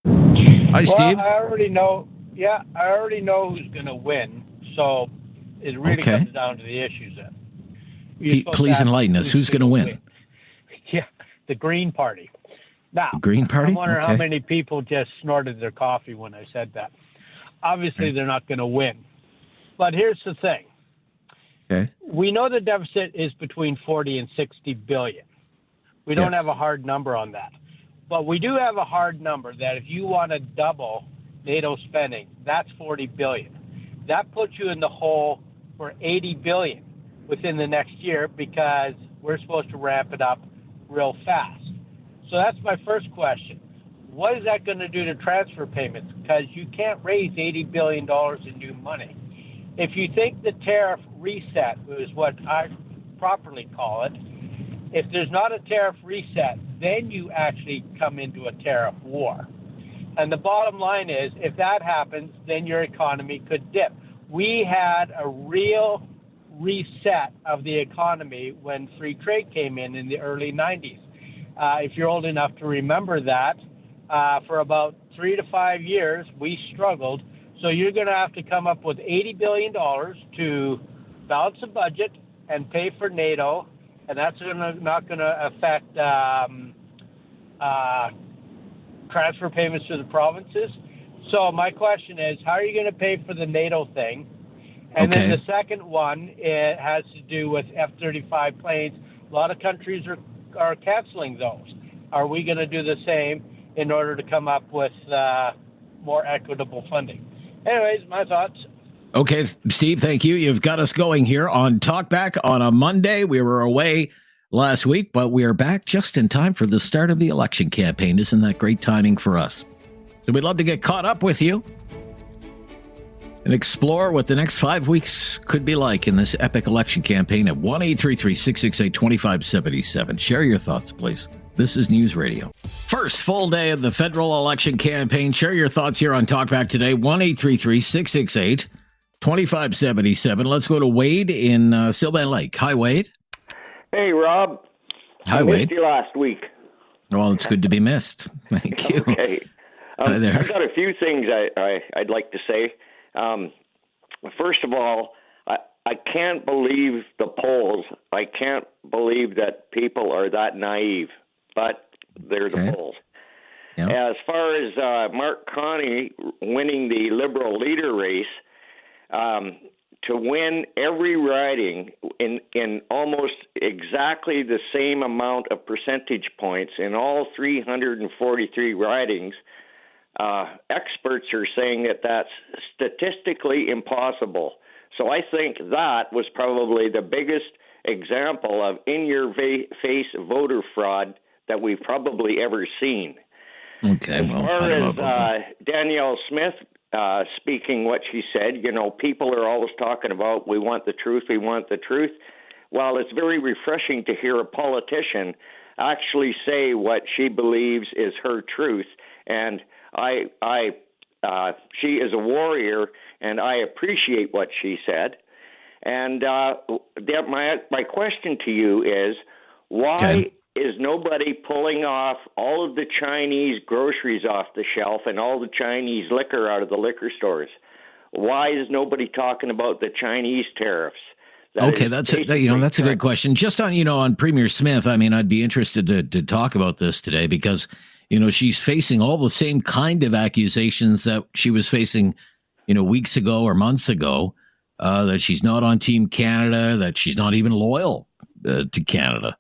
Hi, Steve. I already know who's going to win, so it really comes down to the issues then. Please enlighten us. Who's going to win? Yeah, the Green Party. Now, Green Party? I wonder how many people just snorted their coffee when I said that. Obviously, they're not going to win. But here's the thing. Okay. We know the deficit is between 40 and 60 billion. We don't have a hard number on that. But we do have a hard number that if you want to double NATO spending, that's 40 billion. That puts you in the hole for 80 billion within the next year because we're supposed to ramp it up real fast. So that's my first question. What is that going to do to transfer payments? Because you can't raise $80 billion in new money. If you think the tariff reset is what I properly call it, if there's not a tariff reset, then you actually come into a tariff war. And the bottom line is, if that happens, then your economy could dip. We had a real reset of the economy when free trade came in the early 90s. If you're old enough to remember that, for about 3 to 5 years, we struggled. So you're going to have to come up with $80 billion to balance the budget and pay for NATO, and that's not going to affect transfer payments to the provinces. So my question is, how are you going to pay for the NATO thing? And then the second one, it has to do with F-35 planes. A lot of countries are canceling those. Are we going to do the same in order to come up with more equitable funding? Anyways, my thoughts. Okay, Steve, thank you. You've got us going here on Talkback on a Monday. We were away last week, but we are back just in time for the start of the election campaign. Isn't that great timing for us? So we'd love to get caught up with you and explore what the next 5 weeks could be like in this epic election campaign at 1-833-668-2577. Share your thoughts, please. This is News Radio. First full day of the federal election campaign. Share your thoughts here on Talkback today. 1-833-668-2577. Let's go to Wade in Sylvan Lake. Hi, Wade. Hey, Rob. Hi, I Wade. missed you last week. Well, it's good to be missed. Thank you. Okay. Hi there. I've got a few things I'd like to say. First of all, I can't believe the polls. I can't believe that people are that naive, but they're the polls. Yep. As far as Mark Carney winning the Liberal leader race, to win every riding in almost exactly the same amount of percentage points in all 343 ridings, experts are saying that that's statistically impossible. So I think that was probably the biggest example of in-your-face voter fraud that we've probably ever seen. Okay, as well, far I don't know as about that. Danielle Smith speaking what she said, people are always talking about we want the truth, we want the truth. Well, it's very refreshing to hear a politician actually say what she believes is her truth, and she is a warrior, and I appreciate what she said. And my question to you is, why is nobody pulling off all of the Chinese groceries off the shelf and all the Chinese liquor out of the liquor stores? Why is nobody talking about the Chinese tariffs? That's a good question. Just on Premier Smith, I mean, I'd be interested to talk about this today because, she's facing all the same kind of accusations that she was facing, weeks ago or months ago, that she's not on Team Canada, that she's not even loyal to Canada,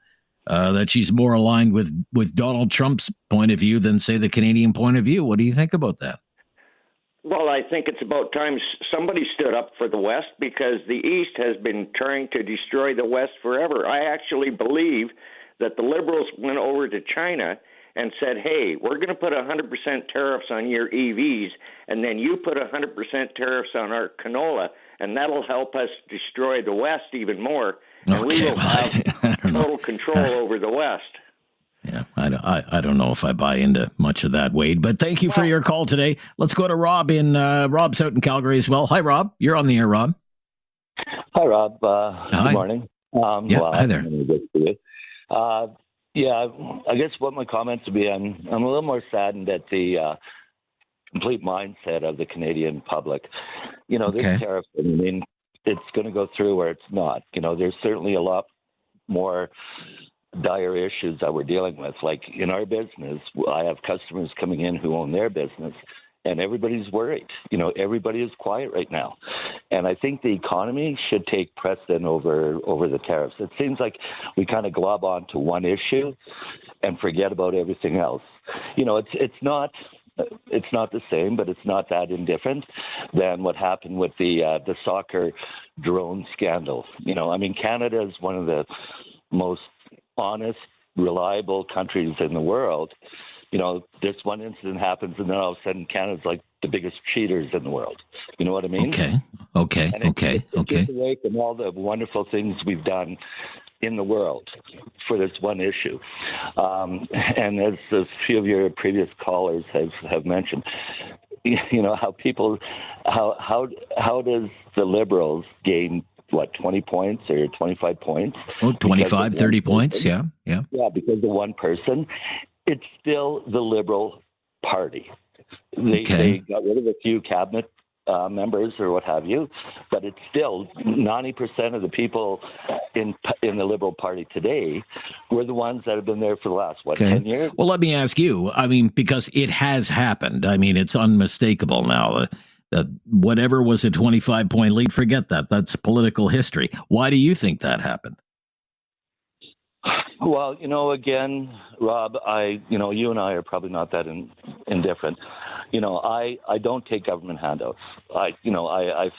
that she's more aligned with Donald Trump's point of view than, say, the Canadian point of view. What do you think about that? Well, I think it's about time somebody stood up for the West because the East has been trying to destroy the West forever. I actually believe that the Liberals went over to China and said, hey, we're going to put 100% tariffs on your EVs, and then you put 100% tariffs on our canola, and that'll help us destroy the West even more, and we will have total control over the West. Yeah, I don't know if I buy into much of that, Wade, but thank you for your call today. Let's go to Rob Rob's out in Calgary as well. Hi, Rob. You're on the air, Rob. Hi, Rob. Hi. Good morning. Hi there. I guess what my comments would be, I'm a little more saddened at the complete mindset of the Canadian public. This tariff, I mean, it's going to go through where it's not. There's certainly a lot more dire issues that we're dealing with. Like in our business, I have customers coming in who own their business, and everybody's worried. Everybody is quiet right now. And I think the economy should take precedent over the tariffs. It seems like we kind of glob onto one issue and forget about everything else. It's not the same, but it's not that indifferent than what happened with the soccer drone scandal. Canada is one of the most honest, reliable countries in the world. This one incident happens, and then all of a sudden, Canada's like the biggest cheaters in the world. You know what I mean? Okay. It's just away from all the wonderful things we've done in the world for this one issue. And as a few of your previous callers have mentioned, how does the Liberals gain 20 points or 25 points? Oh, 25, 30 points. Yeah. Yeah, because of one person. It's still the Liberal Party. They got rid of a few cabinet members or what have you, but it's still 90% of the people in the Liberal Party today were the ones that have been there for the last, 10 years? Well, let me ask you, because it has happened. It's unmistakable now. Whatever was a 25-point lead, forget that. That's political history. Why do you think that happened? Well, again, Rob, you and I are probably not that indifferent. I don't take government handouts. I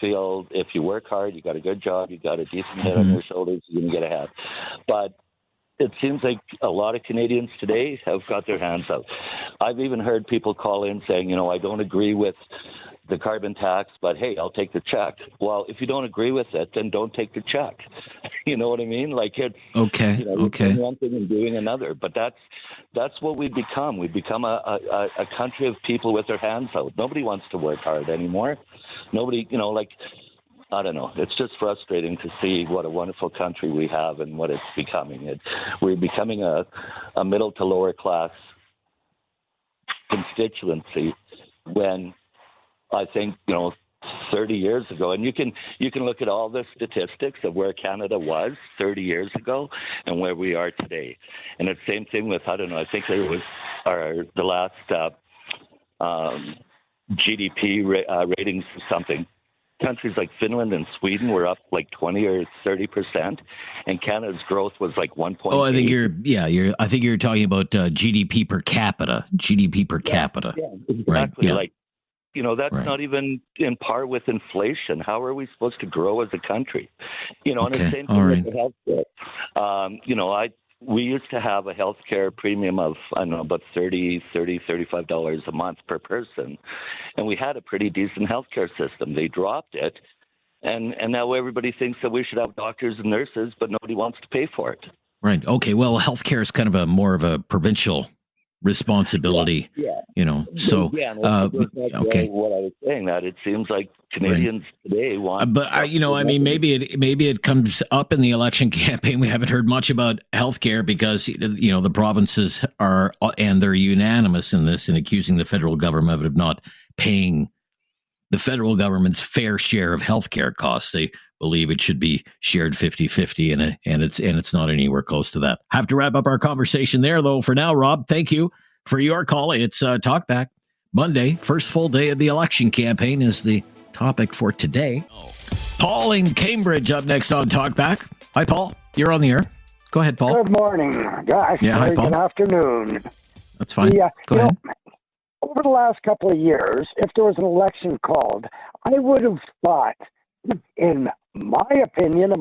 feel if you work hard, you got a good job, you got a decent head on your shoulders, you're going to get ahead. But it seems like a lot of Canadians today have got their hands out. I've even heard people call in saying, I don't agree with the carbon tax, but hey, I'll take the check. Well, if you don't agree with it, then don't take the check. You know what I mean? Like it's doing one thing and doing another. But that's what we've become. We've become a country of people with their hands out. Nobody wants to work hard anymore. Nobody, I don't know. It's just frustrating to see what a wonderful country we have and what it's becoming. We're becoming a middle to lower class constituency when I think, 30 years ago, and you can look at all the statistics of where Canada was 30 years ago and where we are today. And it's the same thing with, I think it was the last GDP ratings or something. Countries like Finland and Sweden were up like 20 or 30%, and Canada's growth was like 1.8. Oh, I think you're talking about GDP per capita. GDP per capita. Yeah, exactly. Right. Yeah. That's not even in par with inflation. How are we supposed to grow as a country? And the same thing with the healthcare. we used to have a healthcare premium of, I don't know, about $35 a month per person. And we had a pretty decent healthcare system. They dropped it. And now everybody thinks that we should have doctors and nurses, but nobody wants to pay for it. Right. Okay. Well, healthcare is kind of more of a provincial responsibility. Yeah. You know. So. Okay. What I was saying, that it seems like Canadians today want. But maybe it comes up in the election campaign. We haven't heard much about healthcare because the provinces they're unanimous in this in accusing the federal government of not paying the federal government's fair share of healthcare costs. They believe it should be shared 50-50, and it's not anywhere close to that. Have to wrap up our conversation there, though. For now, Rob, thank you for your call. It's Talkback Monday, first full day of the election campaign, is the topic for today. Paul in Cambridge up next on Talkback. Hi, Paul. You're on the air. Go ahead, Paul. Good morning, guys. Yeah, hi, Paul. Good afternoon. That's fine. Go ahead. Over the last couple of years, if there was an election called, I would have thought, in my opinion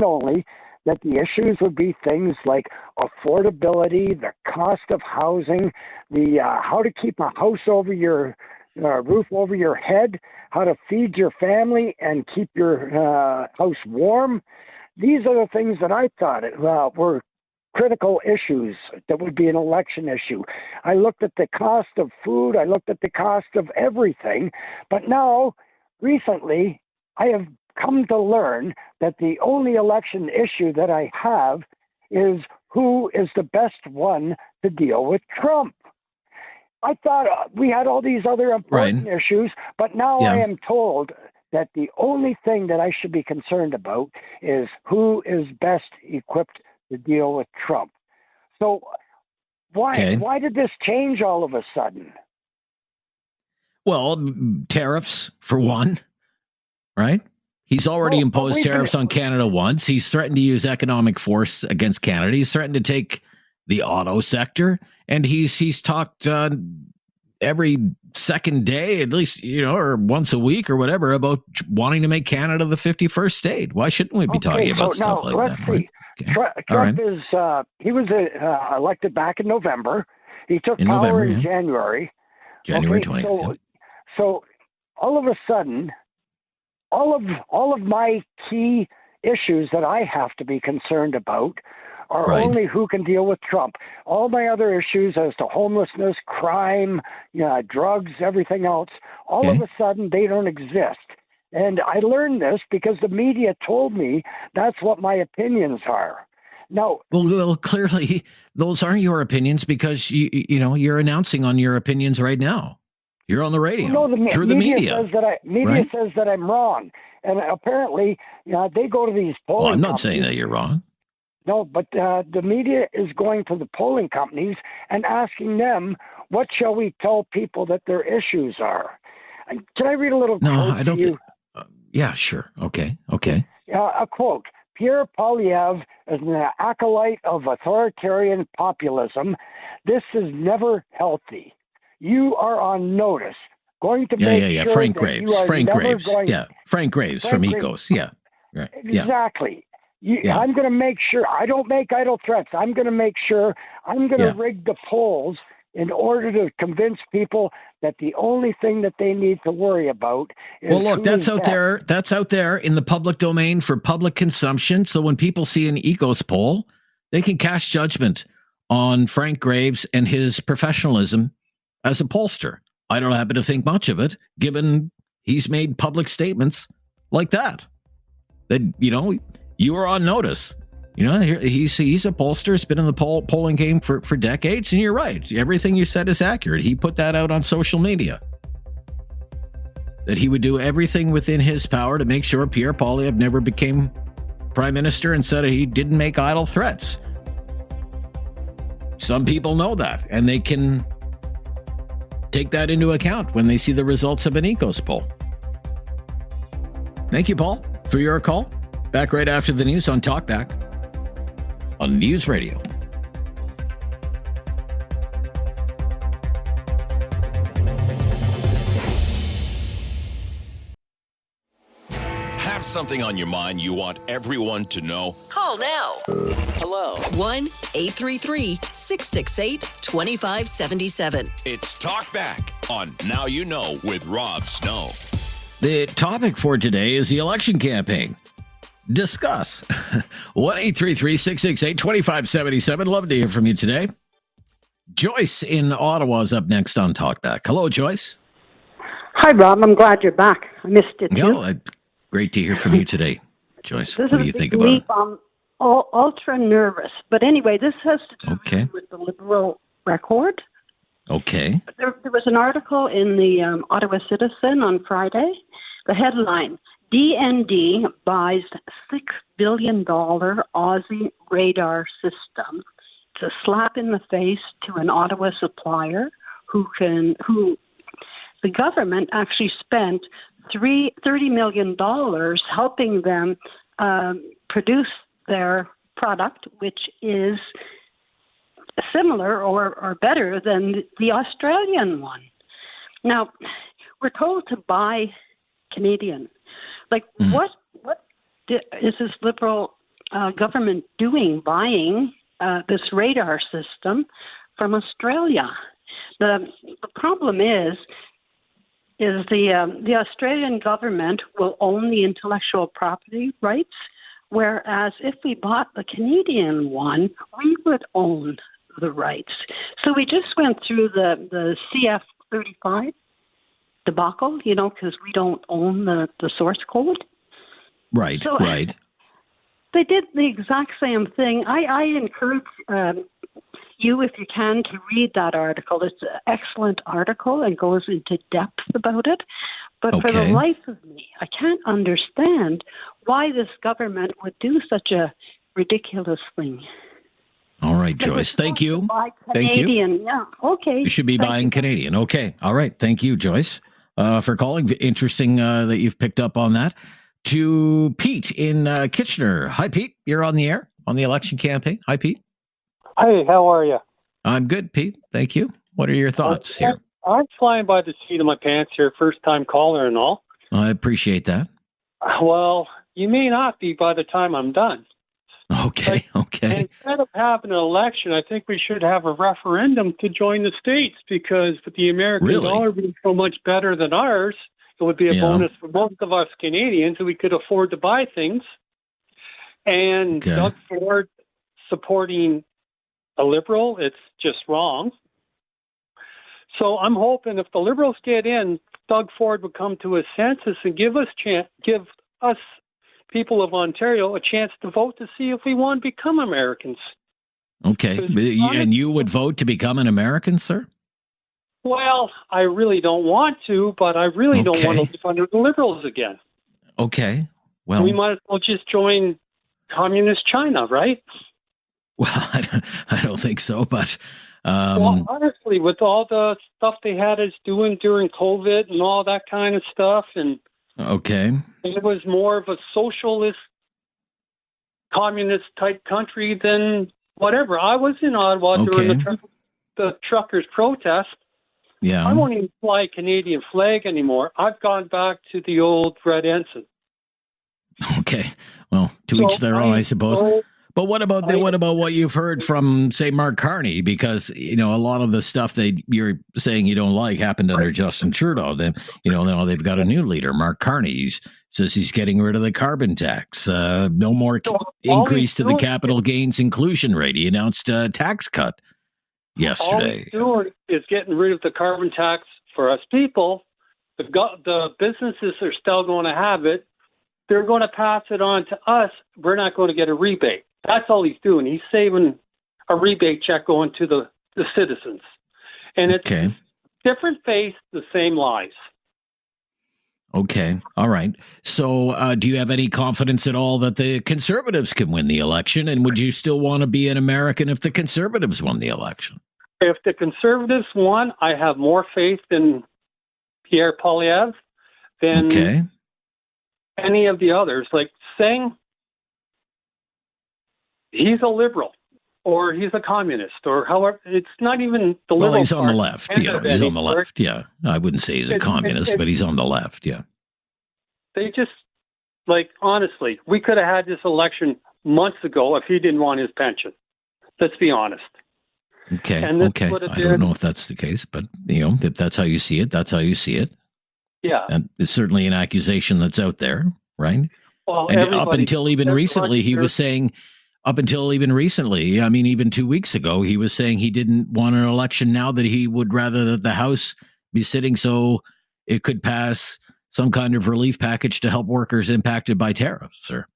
only, that the issues would be things like affordability, the cost of housing, the how to keep a house over your roof over your head, how to feed your family and keep your house warm. These are the things that I thought were critical issues that would be an election issue. I looked at the cost of food. I looked at the cost of everything. But now, recently, I have come to learn that the only election issue that I have is who is the best one to deal with Trump. I thought we had all these other important issues, but now I am told that the only thing that I should be concerned about is who is best equipped to deal with Trump. So why did this change all of a sudden? Well, tariffs for one, right? He's already imposed tariffs on Canada once. He's threatened to use economic force against Canada. He's threatened to take the auto sector, and he's talked every second day, at least, or once a week or whatever, about wanting to make Canada the 51st state. Why shouldn't we be talking about stuff like that? Let's see. Right? Trump is he was elected back in November. He took power in January. January 20th. So all of a sudden, all of my key issues that I have to be concerned about are only who can deal with Trump. All my other issues as to homelessness, crime, drugs, everything else, all of a sudden they don't exist. And I learned this because the media told me that's what my opinions are. Now, well, clearly those aren't your opinions because you're announcing on your opinions right now. You're on the radio through the media. Says that I'm wrong, and apparently, they go to these polling. Well, I'm not companies. saying that you're wrong. No, but the media is going to the polling companies and asking them, "What shall we tell people that their issues are?" Can I read a little? No, quote I don't. to you? Yeah, sure. Okay. A quote. Pierre Poilievre is an acolyte of authoritarian populism. This is never healthy. You are on notice. Going to make sure Frank that Graves. you are Frank never Graves. going. Yeah, Frank Graves from Ecos. Yeah, right. Exactly. I'm going to make sure. I don't make idle threats. I'm going to make sure. I'm going to rig the polls in order to convince people that the only thing that they need to worry about is. Well, look, that's out there. That's out there in the public domain for public consumption. So when people see an Ecos poll, they can cast judgment on Frank Graves and his professionalism as a pollster. I don't happen to think much of it, given he's made public statements like that. That you are on notice. He's a pollster. He's been in the polling game for decades, and you're right. Everything you said is accurate. He put that out on social media. That he would do everything within his power to make sure Pierre Poilievre never became prime minister, and said he didn't make idle threats. Some people know that, and they can take that into account when they see the results of an Ecos poll. Thank you, Paul, for your call. Back right after the news on Talkback on News Radio. Have something on your mind you want everyone to know? Call now. Hello. 1-833-668-2577. It's Talkback on Now You Know with Rob Snow. The topic for today is the election campaign. Discuss. 1-833-668-2577. Love to hear from you today. Joyce in Ottawa is up next on Talkback. Hello, Joyce. Hi, Rob. I'm glad you're back. I missed it, too. No, great to hear from you today, Joyce. This What do is you a think big about it? leap. I'm ultra nervous. But anyway, this has to do with the Liberal record. Okay. There was an article in the Ottawa Citizen on Friday. The headline, DND buys $6 billion Aussie radar system. It's a slap in the face to an Ottawa supplier who the government actually spent $30 million helping them produce their product, which is similar or better than the Australian one. Now, we're told to buy Canadian. Like, what is this Liberal government doing buying this radar system from Australia? The problem is the Australian government will own the intellectual property rights, whereas if we bought the Canadian one, we would own the rights. So we just went through the CF-35 debacle, because we don't own the source code. Right, so right. They did the exact same thing. I encourage you, if you can, to read that article. It's an excellent article and goes into depth about it. But for the life of me, I can't understand why this government would do such a ridiculous thing. All right, Joyce. Thank you. Thank you. Yeah. Okay. You should be buying Canadian. Okay. All right. Thank you, Joyce, for calling. Interesting that you've picked up on that. To Pete in Kitchener. Hi, Pete. You're on the air on the election campaign. Hi, Pete. Hey, how are you? I'm good, Pete. Thank you. What are your thoughts here? I'm flying by the seat of my pants here, first-time caller and all. I appreciate that. Well, you may not be by the time I'm done. Okay. Instead of having an election, I think we should have a referendum to join the states, because with the American dollar being so much better than ours, it would be a bonus for most of us Canadians, and we could afford to buy things. And Doug Ford supporting a Liberal, it's just wrong. So I'm hoping if the Liberals get in, Doug Ford would come to his senses and give us people of Ontario a chance to vote to see if we want to become Americans. Okay. And you would vote to become an American, sir? Well, I really don't want to, but I really don't want to live under the Liberals again. Okay. Well, we might as well just join communist China, right? Well, I don't think so, but... well, honestly, with all the stuff they had us doing during COVID and all that kind of stuff, and it was more of a socialist, communist-type country than whatever. I was in Ottawa during the truckers' protest. Yeah. I won't even fly a Canadian flag anymore. I've gone back to the old red ensign. Okay. Well, to each their own, I suppose. But what about what you've heard from, say, Mark Carney? Because, a lot of the stuff you're saying you don't like happened under Justin Trudeau. Then, now they've got a new leader, Mark Carney. Says he's getting rid of the carbon tax. No more increase to the capital gains inclusion rate. He announced a tax cut yesterday. All he's doing is getting rid of the carbon tax for us people. The businesses are still going to have it. They're going to pass it on to us. We're not going to get a rebate. That's all he's doing. He's saving a rebate check going to the citizens. And it's different face, the same lies. Okay. All right. So do you have any confidence at all that the Conservatives can win the election? And would you still want to be an American if the Conservatives won the election? If the Conservatives won, I have more faith in Pierre Poilievre than any of the others. Like Singh, he's a liberal, or he's a communist, or however. It's not even the liberal. Well, he's on the part. left. Yeah, he's on the left. Yeah, I wouldn't say he's a communist, but he's on the left. Yeah. They just Like, honestly, we could have had this election months ago if he didn't want his pension. Let's be honest. Okay. And this Okay. would have I been- don't know if that's the case, but if that's how you see it, that's how you see it. Yeah. And it's certainly an accusation that's out there, right? Well, And up everybody- until even recently, he was saying, even 2 weeks ago, he was saying he didn't want an election now, that he would rather that the House be sitting so it could pass some kind of relief package to help workers impacted by tariffs, sir.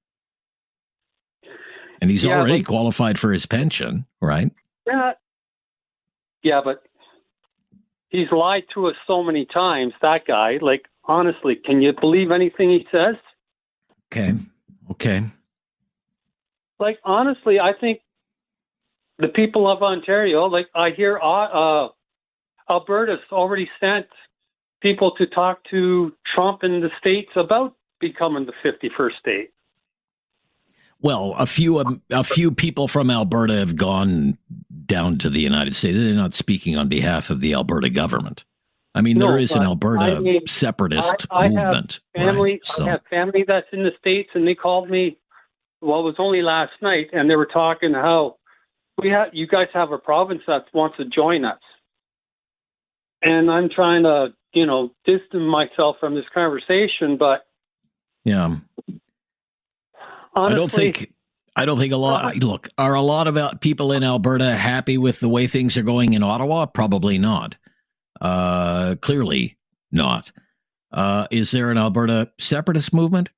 And he's already qualified for his pension, right? Yeah, but he's lied to us so many times, that guy. Like, honestly, can you believe anything he says? Okay. Like, honestly, I think the people of Ontario, like, I hear Alberta's already sent people to talk to Trump in the States about becoming the 51st state. Well, a few people from Alberta have gone down to the United States. They're not speaking on behalf of the Alberta government. I mean, there is an Alberta separatist movement. I have family. Right? So, I have family that's in the States, and they called me. Well, it was only last night, and they were talking how you guys have a province that wants to join us, and I'm trying to, distance myself from this conversation, but yeah. honestly, I don't think a lot. Look, are a lot of people in Alberta happy with the way things are going in Ottawa? Probably not. Clearly not. Is there an Alberta separatist movement?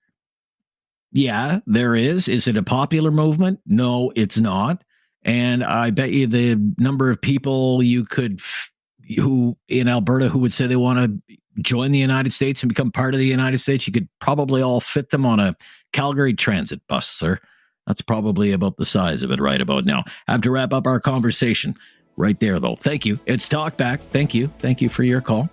Yeah, there is. Is it a popular movement? No, it's not. And I bet you the number of people who in Alberta who would say they want to join the United States and become part of the United States, you could probably all fit them on a Calgary transit bus, sir. That's probably about the size of it right about now. I have to wrap up our conversation right there, though. Thank you. It's Talkback. Thank you. Thank you for your call.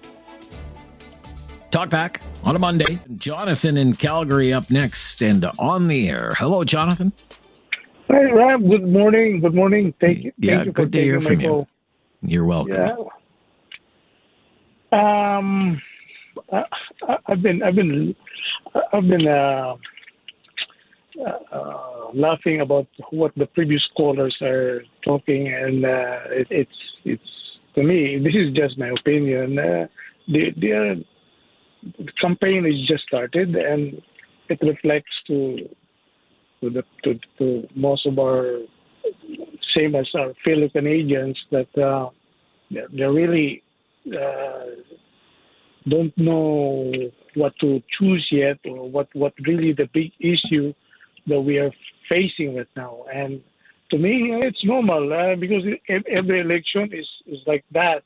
Talkback on a Monday. Jonathan in Calgary up next and on the air. Hello, Jonathan. Hi, Rob. Good morning. Good morning. Thank you. Yeah, Thank you good to hear from you. You're welcome. Yeah. I've been laughing about what the previous callers are talking, and it's to me, this is just my opinion. The campaign is just started, and it reflects to most of our, same as our fellow Canadians, that they really don't know what to choose yet, or what really the big issue that we are facing right now. And to me, it's normal because every election is like that.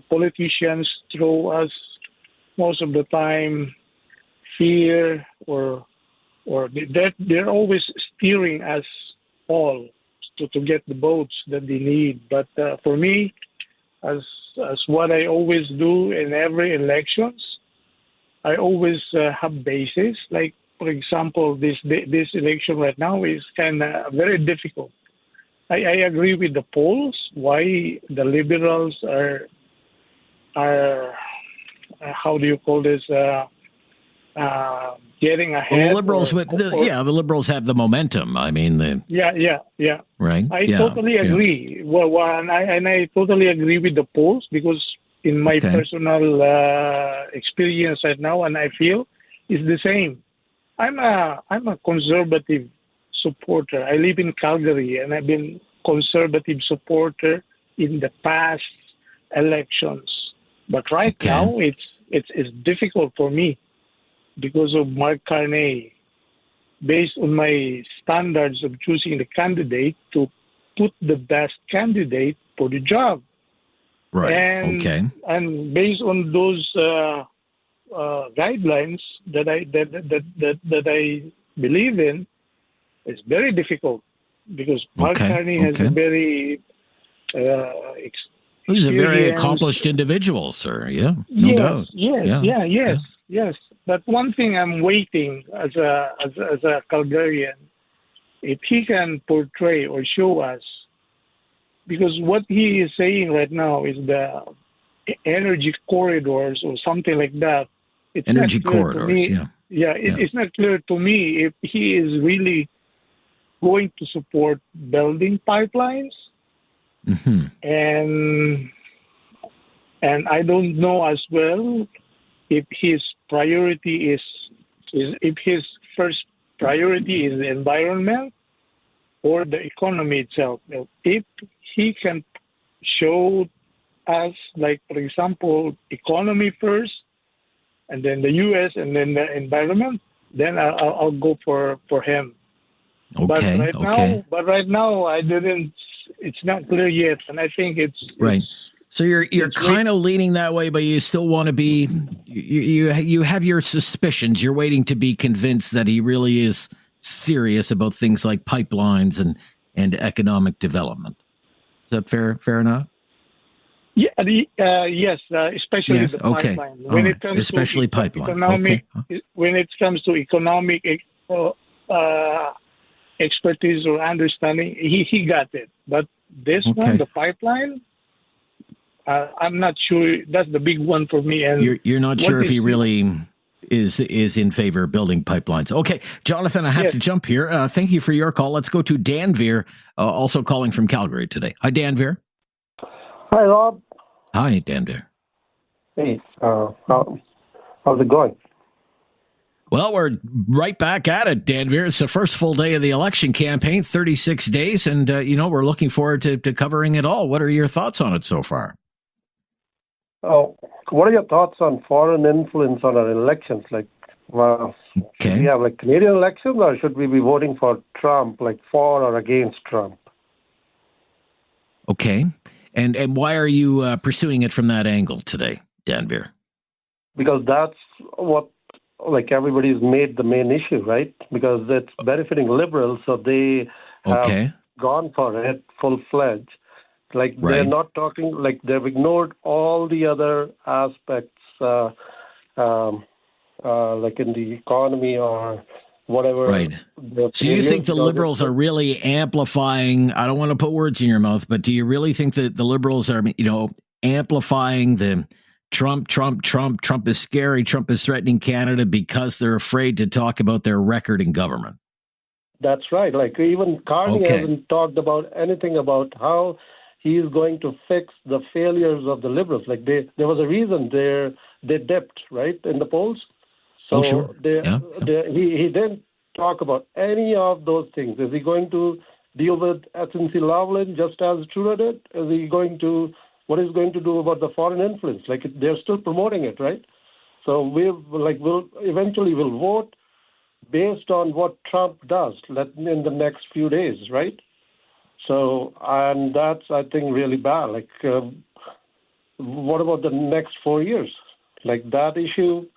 Politicians throw us most of the time fear, or they're always steering us all to get the votes that they need. But for me, as what I always do in every elections, I always have basis. Like, for example, this election right now is kind of very difficult. I agree with the polls why the Liberals are how do you call this, getting ahead. Well, the Liberals have the momentum. I mean, yeah. Right. I totally agree. Yeah. Well, I totally agree with the polls, because in my personal experience right now, and I feel it's the same. I'm a conservative supporter. I live in Calgary, and I've been conservative supporter in the past elections. But right now, it's difficult for me because of Mark Carney, based on my standards of choosing the candidate, to put the best candidate for the job. Right. And based on those guidelines that I believe in, it's very difficult because Mark Carney has a very he's a very accomplished individual, sir. Yeah, no doubt. Yes. But one thing I'm waiting as a Calgarian, if he can portray or show us, because what he is saying right now is the energy corridors or something like that. It's energy corridors, It's not clear to me if he is really going to support building pipelines. And I don't know as well if his priority is if his first priority is the environment or the economy itself. If he can show us, like, for example, economy first, and then the U.S. and then the environment, then I'll go for him. Okay. But right now, I didn't. It's not clear yet, and I think it's right. So you're kind of leaning that way, but you still want to be. You have your suspicions. You're waiting to be convinced that he really is serious about things like pipelines and economic development. Is that fair enough? Yeah. Yes. Especially the pipeline. When it comes especially to pipelines. Economic, when it comes to economic expertise or understanding, he got it. But this one, the pipeline, I'm not sure. That's the big one for me. And you're not sure if he really is in favor of building pipelines. Okay, Jonathan, I have to jump here. Thank you for your call. Let's go to Danveer, also calling from Calgary today. Hi, Danveer. Hi, Rob. Hi, Danveer. Hey, how's it going? Well, we're right back at it, Danveer. It's the first full day of the election campaign, 36 days, and, we're looking forward to covering it all. What are your thoughts on it so far? Oh, what are your thoughts on foreign influence on our elections? Like, should we have Canadian elections, or should we be voting for Trump, like for or against Trump? Okay. And why are you pursuing it from that angle today, Danveer? Because that's what, everybody's made the main issue, right? Because it's benefiting liberals, so they have gone for it full-fledged. They're not talking, they've ignored all the other aspects, in the economy or whatever. Right. So you think the liberals are really amplifying, I don't want to put words in your mouth, but do you really think that the liberals are, amplifying the Trump is scary, Trump is threatening Canada because they're afraid to talk about their record in government? That's right. Even Carney hasn't talked about anything about how he is going to fix the failures of the liberals. There was a reason they dipped, right, in the polls. So he didn't talk about any of those things. Is he going to deal with SNC-Lavalin just as Trudeau did? Is he going to? What is going to do about the foreign influence? They're still promoting it, right? So we'll eventually vote based on what Trump does in the next few days, right? So, and that's, I think, really bad. What about the next 4 years? That issue,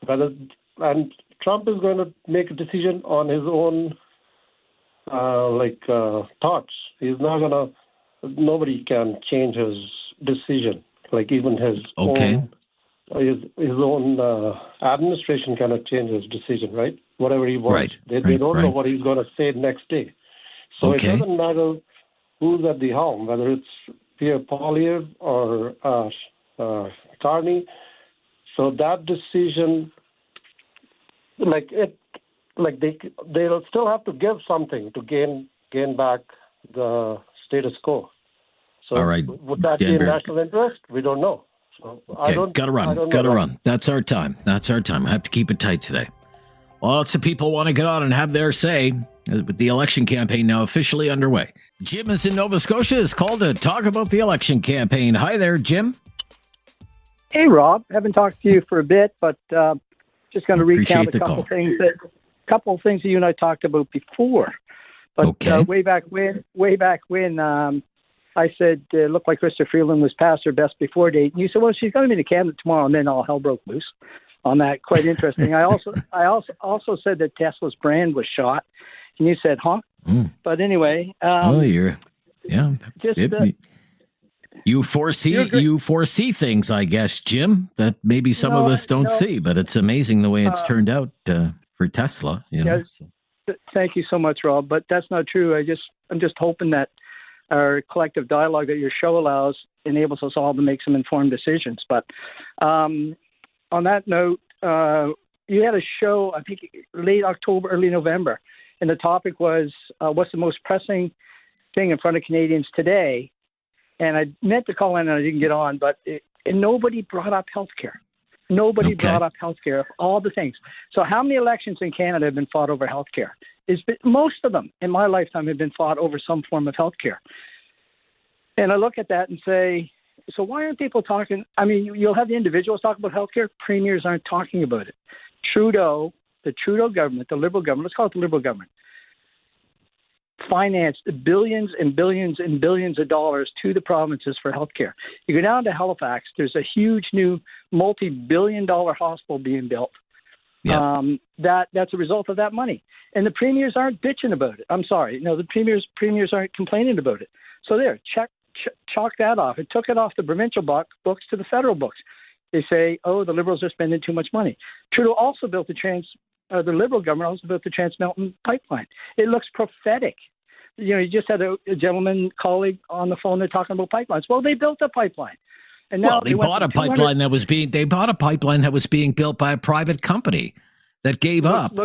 and Trump is going to make a decision on his own, thoughts. He's not going to, nobody can change his decision. Even his own, his own administration cannot change his decision, right? Whatever he wants. They don't know what he's going to say next day. So it doesn't matter who's at the helm, whether it's Pierre Poilievre or Carney. So that decision, they'll still have to give something to gain back the status quo. So all right, would that be in national interest? We don't know. So gotta run. That's our time. I have to keep it tight today. Well, lots of people want to get on and have their say with the election campaign now officially underway. Jim is in Nova Scotia, is called to talk about the election campaign. Hi there, Jim. Hey, Rob. Haven't talked to you for a bit, but just going to recount a couple things that you and I talked about before. But way back when, I said it looked like Chrystia Freeland was past her best before date, and you said, "Well, she's going to be in Canada tomorrow," and then all hell broke loose on that. Quite interesting. I also said that Tesla's brand was shot, and you said, "Huh?" But anyway, you foresee things, I guess, Jim, that maybe some of us don't see, but it's amazing the way it's turned out for Tesla. Thank you so much, Rob. But that's not true. I'm just hoping that our collective dialogue that your show allows enables us all to make some informed decisions. But on that note, you had a show, I think late October, early November, and the topic was what's the most pressing thing in front of Canadians today. And I meant to call in and I didn't get on, and nobody brought up healthcare. Nobody brought up healthcare, all the things. So how many elections in Canada have been fought over healthcare? Most of them in my lifetime have been fought over some form of healthcare. And I look at that and say, so why aren't people talking? I mean, you'll have the individuals talk about healthcare. Premiers aren't talking about it. Trudeau, the Trudeau government, the Liberal government, let's call it the Liberal government, financed billions and billions and billions of dollars to the provinces for healthcare. You go down to Halifax, there's a huge new multi-billion-dollar hospital being built. Yes. That's a result of that money. And the premiers aren't bitching about it. I'm sorry. No, the premiers aren't complaining about it. So there, chalk that off. It took it off the provincial books to the federal books. They say, oh, the Liberals are spending too much money. Trudeau also built the Liberal government also built the Trans Mountain pipeline. It looks prophetic. You know, you just had a gentleman colleague on the phone. They're talking about pipelines. Well, they built a pipeline, and now they bought a pipeline that was being. They bought a pipeline that was being built by a private company that gave up.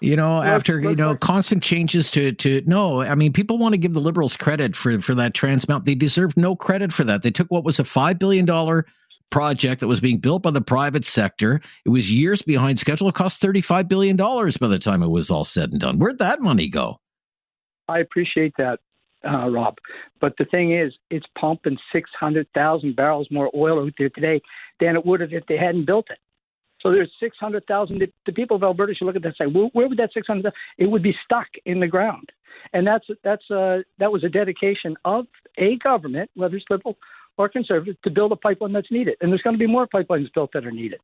After constant changes to no. I mean, people want to give the Liberals credit for that Trans Mountain. They deserve no credit for that. They took what was a $5 billion project that was being built by the private sector. It was years behind schedule. It cost $35 billion by the time it was all said and done. Where'd that money go? I appreciate that, Rob. But the thing is, it's pumping 600,000 barrels more oil out there today than it would have if they hadn't built it. So there's 600,000. The people of Alberta should look at that and say, well, where would that 600,000? It would be stuck in the ground. And that was a dedication of a government, whether it's Liberal or Conservative, to build a pipeline that's needed. And there's going to be more pipelines built that are needed.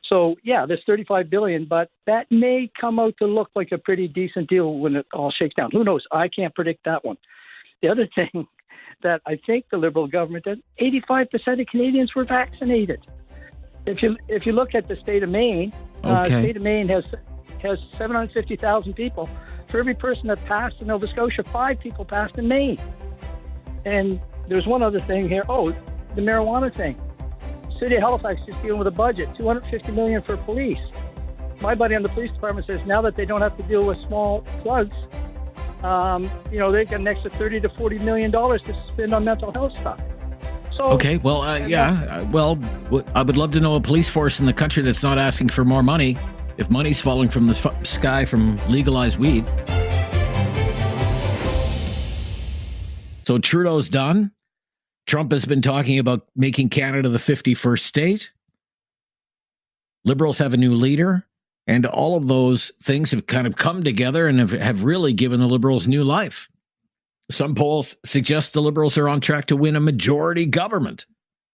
So, yeah, there's $35 billion, but that may come out to look like a pretty decent deal when it all shakes down. Who knows? I can't predict that one. The other thing that I think the Liberal government did, 85% of Canadians were vaccinated. If you look at the state of Maine, the state of Maine has 750,000 people. For every person that passed in Nova Scotia, 5 people passed in Maine. And there's one other thing here. Oh, the marijuana thing. City of Halifax is dealing with a budget, $250 million for police. My buddy on the police department says now that they don't have to deal with small slugs, they get an extra $30 to $40 million to spend on mental health stuff. So, okay, well, I would love to know a police force in the country that's not asking for more money if money's falling from the sky from legalized weed. So Trudeau's done. Trump has been talking about making Canada the 51st state. Liberals have a new leader. And all of those things have kind of come together and have really given the Liberals new life. Some polls suggest the Liberals are on track to win a majority government.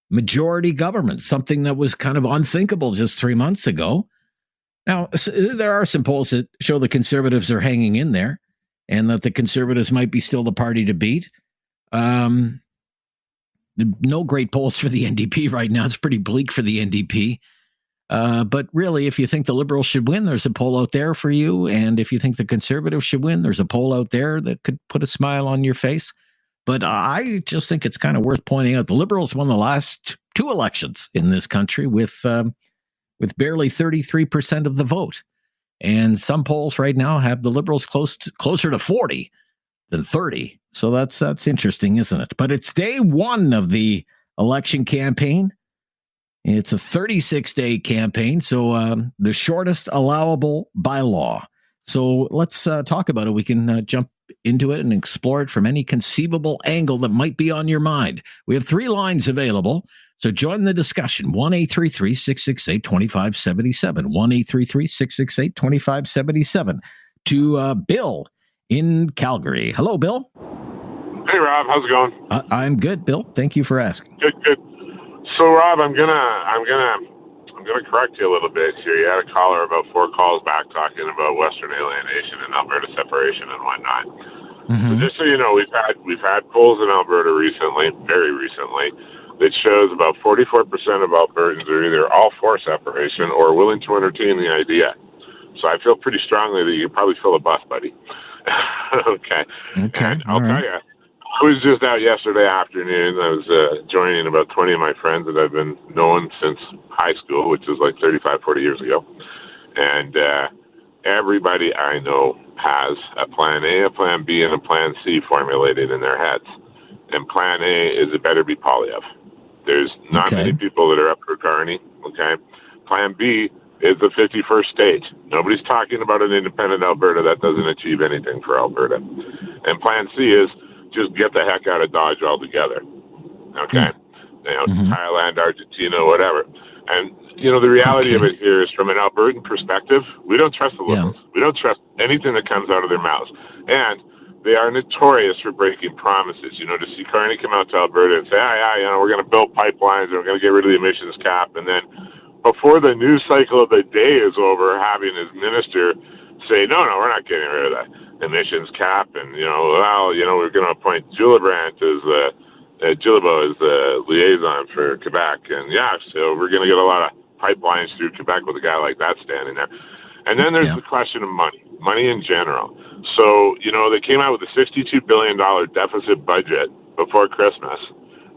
Majority government, something that was kind of unthinkable just 3 months ago. Now, there are some polls that show the Conservatives are hanging in there and that the Conservatives might be still the party to beat. No great polls for the NDP right now. It's pretty bleak for the NDP. But really, if you think the Liberals should win, there's a poll out there for you. And if you think the Conservatives should win, there's a poll out there that could put a smile on your face. But I just think it's kind of worth pointing out the Liberals won the last 2 elections in this country with barely 33% of the vote. And some polls right now have the Liberals closer to 40 than 30. So that's interesting, isn't it? But it's day 1 of the election campaign. It's a 36-day campaign, so the shortest allowable by law. So let's talk about it. We can jump into it and explore it from any conceivable angle that might be on your mind. We have 3 lines available, so join the discussion. 1-833-668-2577. 1-833-668-2577. To Bill in Calgary. Hello, Bill. Hey, Rob. How's it going? I'm good, Bill. Thank you for asking. Good. So, Rob, I'm gonna correct you a little bit here. You had a caller about 4 calls back talking about Western alienation and Alberta separation and whatnot. So just so you know, we've had polls in Alberta recently, very recently, that shows about 44% of Albertans are either all for separation or willing to entertain the idea. So I feel pretty strongly that you can probably fill a bus, buddy. Okay. And I'll tell you, I was just out yesterday afternoon. I was joining about 20 of my friends that I've been knowing since high school, which is like 35, 40 years ago. And everybody I know has a plan A, a plan B, and a plan C formulated in their heads. And plan A is it better be Polyev. There's not many people that are up for Carney, okay? Plan B is the 51st state. Nobody's talking about an independent Alberta. That doesn't achieve anything for Alberta. And plan C is just get the heck out of Dodge altogether, okay? Thailand, Argentina, whatever. And, the reality of it here is from an Albertan perspective, we don't trust the Liberals. We don't trust anything that comes out of their mouths. And they are notorious for breaking promises. To see Carney come out to Alberta and say, we're going to build pipelines and we're going to get rid of the emissions cap. And then before the news cycle of the day is over, having his minister say, no, we're not getting rid of that emissions cap. And, we're going to appoint Gillibrand as Gillibo as the liaison for Quebec. And, so we're going to get a lot of pipelines through Quebec with a guy like that standing there. And then there's the question of money in general. So, they came out with a $62 billion deficit budget before Christmas,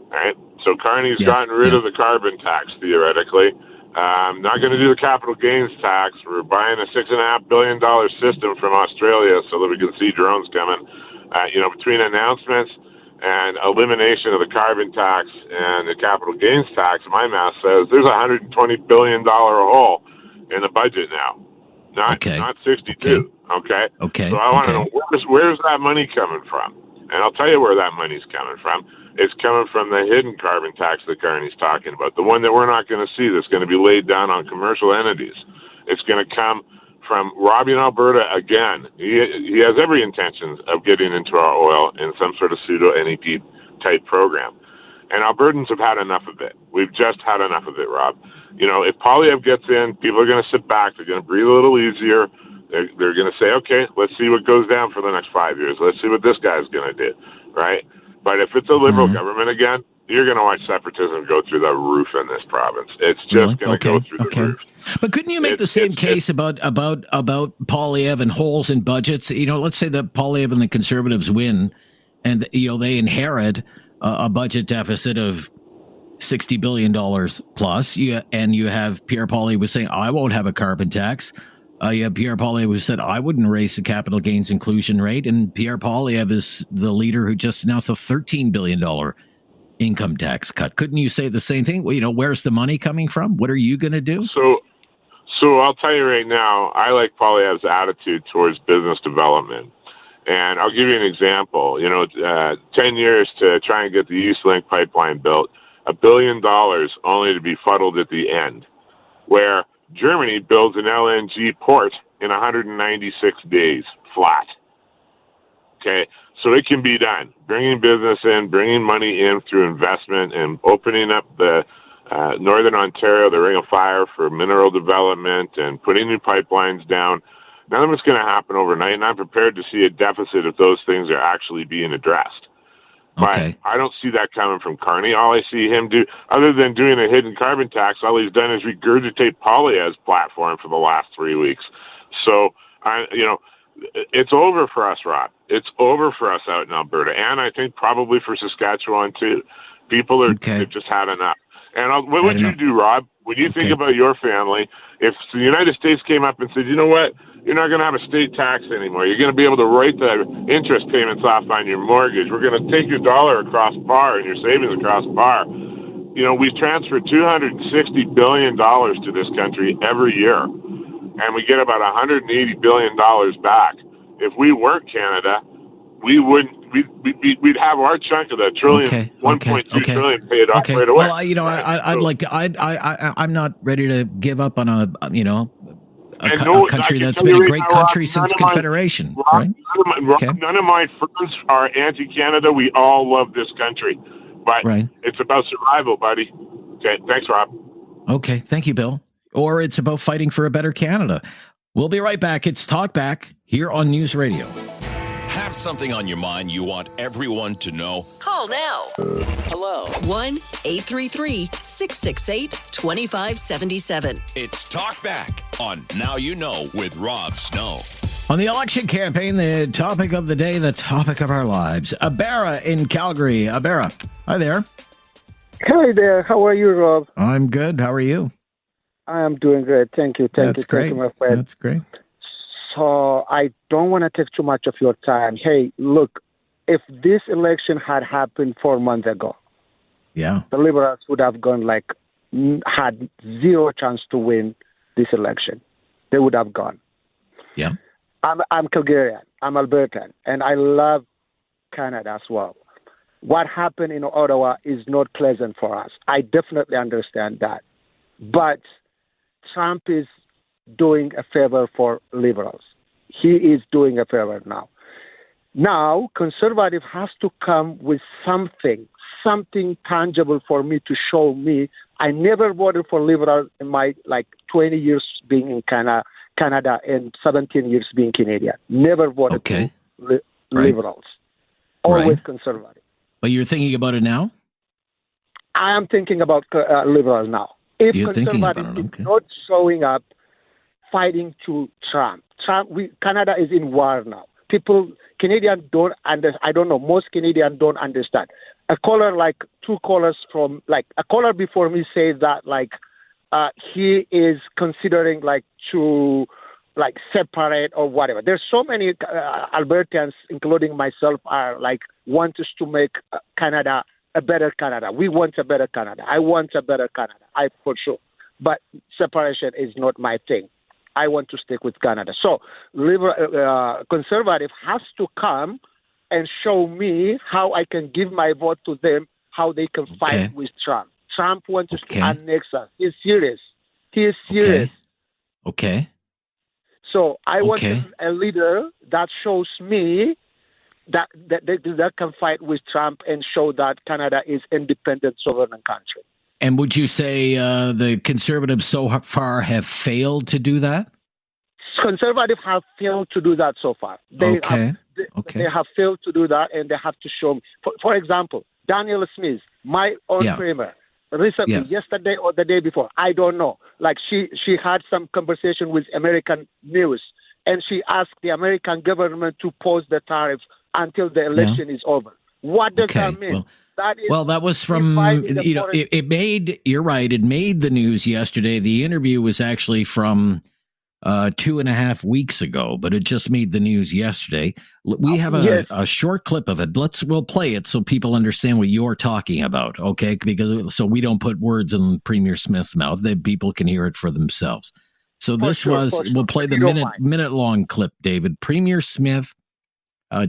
right? So Carney's gotten rid of the carbon tax, theoretically. Not going to do the capital gains tax. We're buying a $6.5 billion system from Australia so that we can see drones coming. Between announcements and elimination of the carbon tax and the capital gains tax, my math says there's a $120 billion hole in the budget now. Not 62. Okay. So I want to know where's that money coming from? And I'll tell you where that money's coming from. It's coming from the hidden carbon tax that Carney's talking about, the one that we're not going to see that's going to be laid down on commercial entities. It's going to come from robbing Alberta again. He has every intention of getting into our oil in some sort of pseudo-NEP type program. And Albertans have had enough of it. We've just had enough of it, Rob. If Polyev gets in, people are going to sit back. They're going to breathe a little easier. They're going to say, okay, let's see what goes down for the next 5 years. Let's see what this guy's going to do, right? But if it's a Liberal government again, you're going to watch separatism go through the roof in this province. It's just going to go through the roof. But couldn't you make the same case about Polyev and holes in budgets? Let's say that Polyev and the Conservatives win, and they inherit a budget deficit of $60 billion plus. And you have Pierre Poilievre was saying, I won't have a carbon tax. You have Pierre Poilievre who said, I wouldn't raise the capital gains inclusion rate. And Pierre Poilievre is the leader who just announced a $13 billion income tax cut. Couldn't you say the same thing? Well, where's the money coming from? What are you going to do? So I'll tell you right now, I like Poilievre's attitude towards business development. And I'll give you an example. 10 years to try and get the East Link pipeline built, $1 billion only to be fuddled at the end, where Germany builds an LNG port in 196 days flat. Okay, so it can be done. Bringing business in, bringing money in through investment, and opening up the Northern Ontario, the Ring of Fire for mineral development, and putting new pipelines down. None of it's going to happen overnight, and I'm prepared to see a deficit if those things are actually being addressed. But I don't see that coming from Carney. All I see him do, other than doing a hidden carbon tax, all he's done is regurgitate Poilievre's platform for the last 3 weeks. So, it's over for us, Rob. It's over for us out in Alberta, and I think probably for Saskatchewan too. People are they've just had enough. And what would you do, Rob, when you think about your family? If the United States came up and said, you know what, you're not going to have a state tax anymore. You're going to be able to write the interest payments off on your mortgage. We're going to take your dollar across par and your savings across par. We transfer $260 billion to this country every year, and we get about $180 billion back. If we weren't Canada, we wouldn't. We'd have our chunk of that trillion, 1.2 trillion paid off right away. Well, I'm not ready to give up on a country that's been a great country since Confederation. Right? None of my friends are anti-Canada. We all love this country, but it's about survival, buddy. Okay, thanks, Rob. Okay, thank you, Bill. Or it's about fighting for a better Canada. We'll be right back. It's Talkback here on News Radio. Have something on your mind you want everyone to know? Call now. Hello. 1-833-668-2577. It's Talkback on Now You Know with Rob Snow. On the election campaign, the topic of the day, the topic of our lives. Abera in Calgary. Abera, hi there. Hi there. How are you, Rob? I'm good. How are you? I am doing great. Thank you. Thank you, my friend. That's great. So I don't want to take too much of your time. Hey, look, if this election had happened 4 months ago, the Liberals would have had zero chance to win this election. They would have gone. Yeah. I'm Calgarian. I'm Albertan, and I love Canada as well. What happened in Ottawa is not pleasant for us. I definitely understand that. But Trump is doing a favor for Liberals. He is doing a favor now. Now, conservative has to come with something tangible for me to show me. I never voted for Liberals in my 20 years being in Canada and 17 years being Canadian. Never voted for Liberals. Always conservative. But you're thinking about it now? I am thinking about Liberals now. If conservative is not showing up, fighting to Trump. Canada is in war now. Canadians don't understand. I don't know. Most Canadians don't understand. A caller, two callers from, a caller before me said that, he is considering, to, separate or whatever. There's so many Albertans, including myself, are, want us to make Canada a better Canada. We want a better Canada. I want a better Canada, for sure. But separation is not my thing. I want to stick with Canada. So conservative has to come and show me how I can give my vote to them, how they can fight with Trump. Trump wants us to annex us. He's serious. He is serious. Okay. So I want a leader that shows me that can fight with Trump and show that Canada is independent, sovereign country. And would you say the Conservatives so far have failed to do that? Conservatives have failed to do that so far. They have failed to do that, and they have to show me. For example, Daniel Smith, my own premier, recently, yesterday or the day before, I don't know. She had some conversation with American news, and she asked the American government to pause the tariffs until the election is over. What does that mean? That was from, it made, you're right, it made the news yesterday. The interview was actually from 2.5 weeks ago, but it just made the news yesterday. We have a short clip of it. We'll play it so people understand what you're talking about, okay? So we don't put words in Premier Smith's mouth, that people can hear it for themselves. So we'll play the minute-long clip, David. Premier Smith,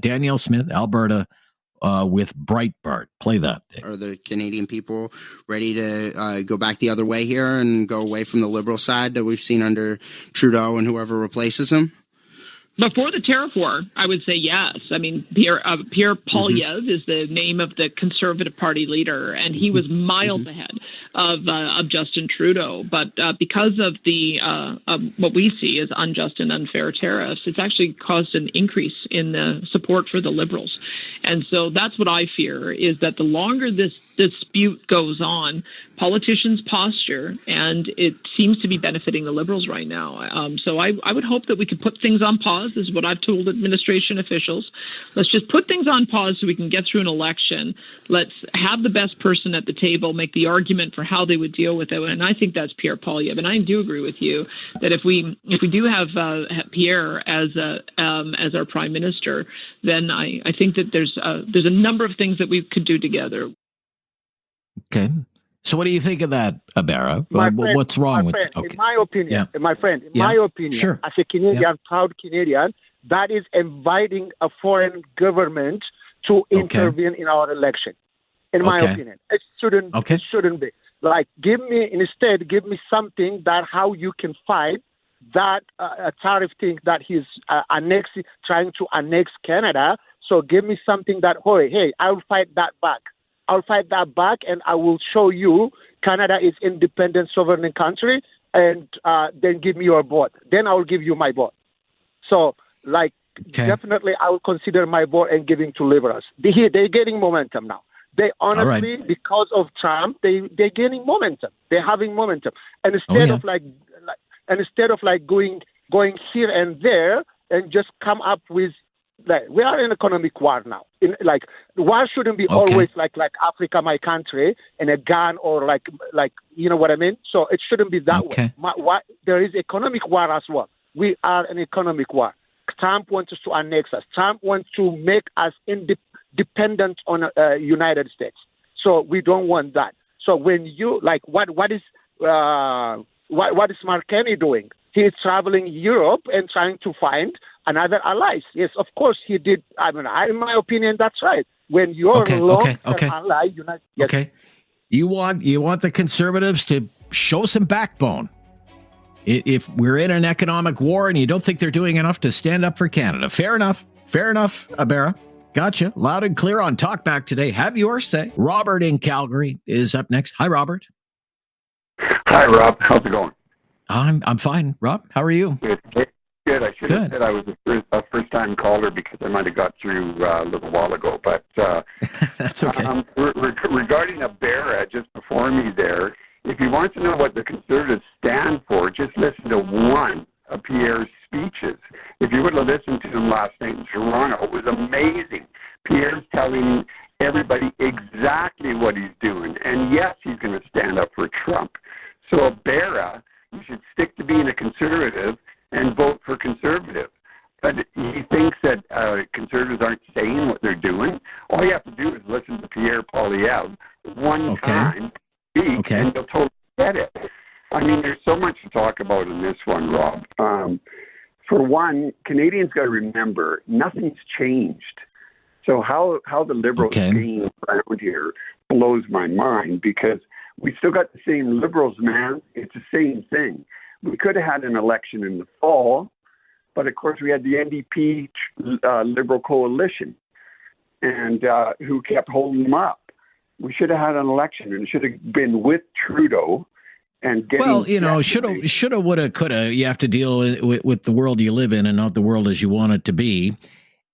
Danielle Smith, Alberta, with Breitbart. Play that. Are the Canadian people ready to go back the other way here and go away from the Liberal side that we've seen under Trudeau and whoever replaces him? Before the tariff war, I would say yes. I mean, Pierre Poilievre is the name of the Conservative Party leader, and he was miles ahead of Justin Trudeau. But because of the what we see as unjust and unfair tariffs, it's actually caused an increase in the support for the Liberals. And so that's what I fear, is that the longer this dispute goes on, politicians posture, and it seems to be benefiting the Liberals right now. So I would hope that we could put things on pause. This is what I've told administration officials. Let's just put things on pause so we can get through an election. Let's have the best person at the table make the argument for how they would deal with it. And I think that's Pierre Poilievre. And I do agree with you that if we do have Pierre as our prime minister, then I think that there's a number of things that we could do together. Okay. So what do you think of that, Abera? What's wrong with it? Okay. In my opinion, as a Canadian, proud Canadian, that is inviting a foreign government to intervene in our election. In my opinion, it shouldn't be. Give me something that how you can fight that tariff thing that he's trying to annex Canada. So give me something that, hey, I'll fight that back. I'll fight that back, and I will show you Canada is independent, sovereign country, and then give me your vote. Then I will give you my vote. So, definitely I will consider my vote and giving to Liberals. They're getting momentum now. They honestly, because of Trump, they're gaining momentum. They're having momentum. And instead of going here and there and just come up with we are in economic war now. War shouldn't be always like Africa, my country, and a gun or like you know what I mean. So it shouldn't be that way. There is economic war as well. We are in economic war. Trump wants us to annex us. Trump wants to make us dependent on United States. So we don't want that. So when you what is Mark Carney doing? He is traveling Europe and trying to find another allies. Yes, of course he did. In my opinion, that's right. When you're long-term ally, Okay, you want the conservatives to show some backbone. If we're in an economic war and you don't think they're doing enough to stand up for Canada, fair enough, Abera. Gotcha. Loud and clear on Talkback today. Have your say. Robert in Calgary is up next. Hi, Robert. Hi, Rob. How's it going? I'm fine. Rob, how are you? Good. I should have said I was a first-time caller because I might have got through a little while ago. But that's okay. Regarding Abera, just before me there, if you want to know what the Conservatives stand for, just listen to one of Pierre's speeches. If you would have listened to him last night in Toronto, it was amazing. Pierre's telling everybody exactly what he's doing. And yes, he's going to stand up for Trump. So Abera, you should stick to being a conservative and vote for conservative. But he thinks that conservatives aren't saying what they're doing. All you have to do is listen to Pierre Poilievre one time a week, and you'll totally get it. I mean, there's so much to talk about in this one, Rob. For one, Canadians got to remember, nothing's changed. So how the Liberals being around here blows my mind, because we still got the same Liberals, man. It's the same thing. We could have had an election in the fall, but of course we had the NDP Liberal coalition, and who kept holding them up. We should have had an election, and it should have been with Trudeau. And shoulda, woulda, coulda. You have to deal with the world you live in, and not the world as you want it to be.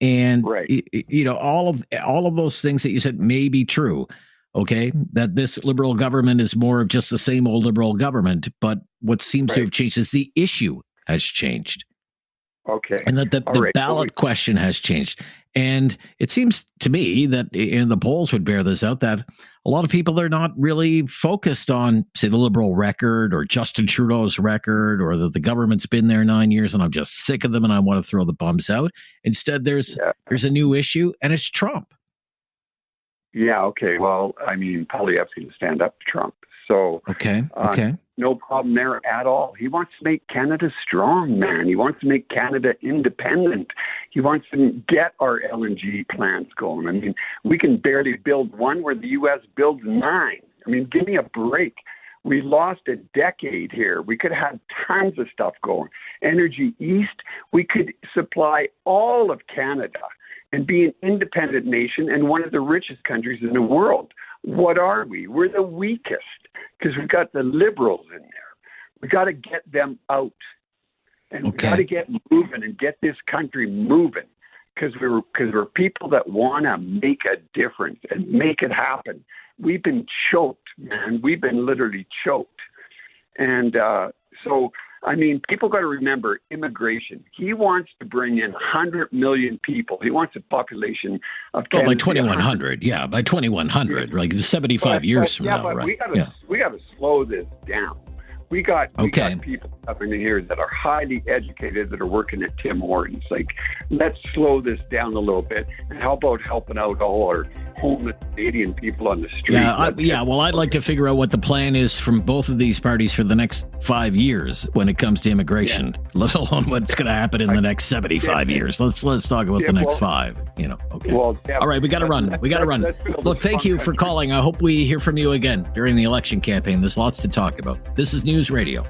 And all of those things that you said may be true. Okay, that this Liberal government is more of just the same old Liberal government, but what seems to have changed is the issue has changed. Okay. And that the ballot question has changed. And it seems to me that, and the polls would bear this out, that a lot of people are not really focused on, say, the Liberal record or Justin Trudeau's record, or that the government's been there 9 years and I'm just sick of them and I want to throw the bums out. Instead, there's a new issue, and it's Trump. Yeah, okay. Well, I mean, Poilievre's going to stand up to Trump. So, no problem there at all. He wants to make Canada strong, man. He wants to make Canada independent. He wants to get our LNG plants going. I mean, we can barely build one where the U.S. builds 9. I mean, give me a break. We lost a decade here. We could have had tons of stuff going. Energy East, we could supply all of Canada and be an independent nation and one of the richest countries in the world. What are we? We're the weakest because we've got the Liberals in there. We got to get them out, and we got to get moving and get this country moving, because we're people that want to make a difference and make it happen. We've been choked, man. We've been literally choked, and so. I mean, people got to remember immigration. He wants to bring in 100 million people. He wants a population of Canada. By 2100, by 2100, like 75 years from now, right? We got to slow this down. We got people up in here that are highly educated that are working at Tim Hortons. Like, let's slow this down a little bit. And how about helping out all our homeless Canadian people on the street? Well, I'd like to figure out what the plan is from both of these parties for the next 5 years when it comes to immigration, let alone what's going to happen in the next 75 years. Let's talk about the next 5. All right, we got to run. Look, thank you for calling. I hope we hear from you again during the election campaign. There's lots to talk about. This is News Radio.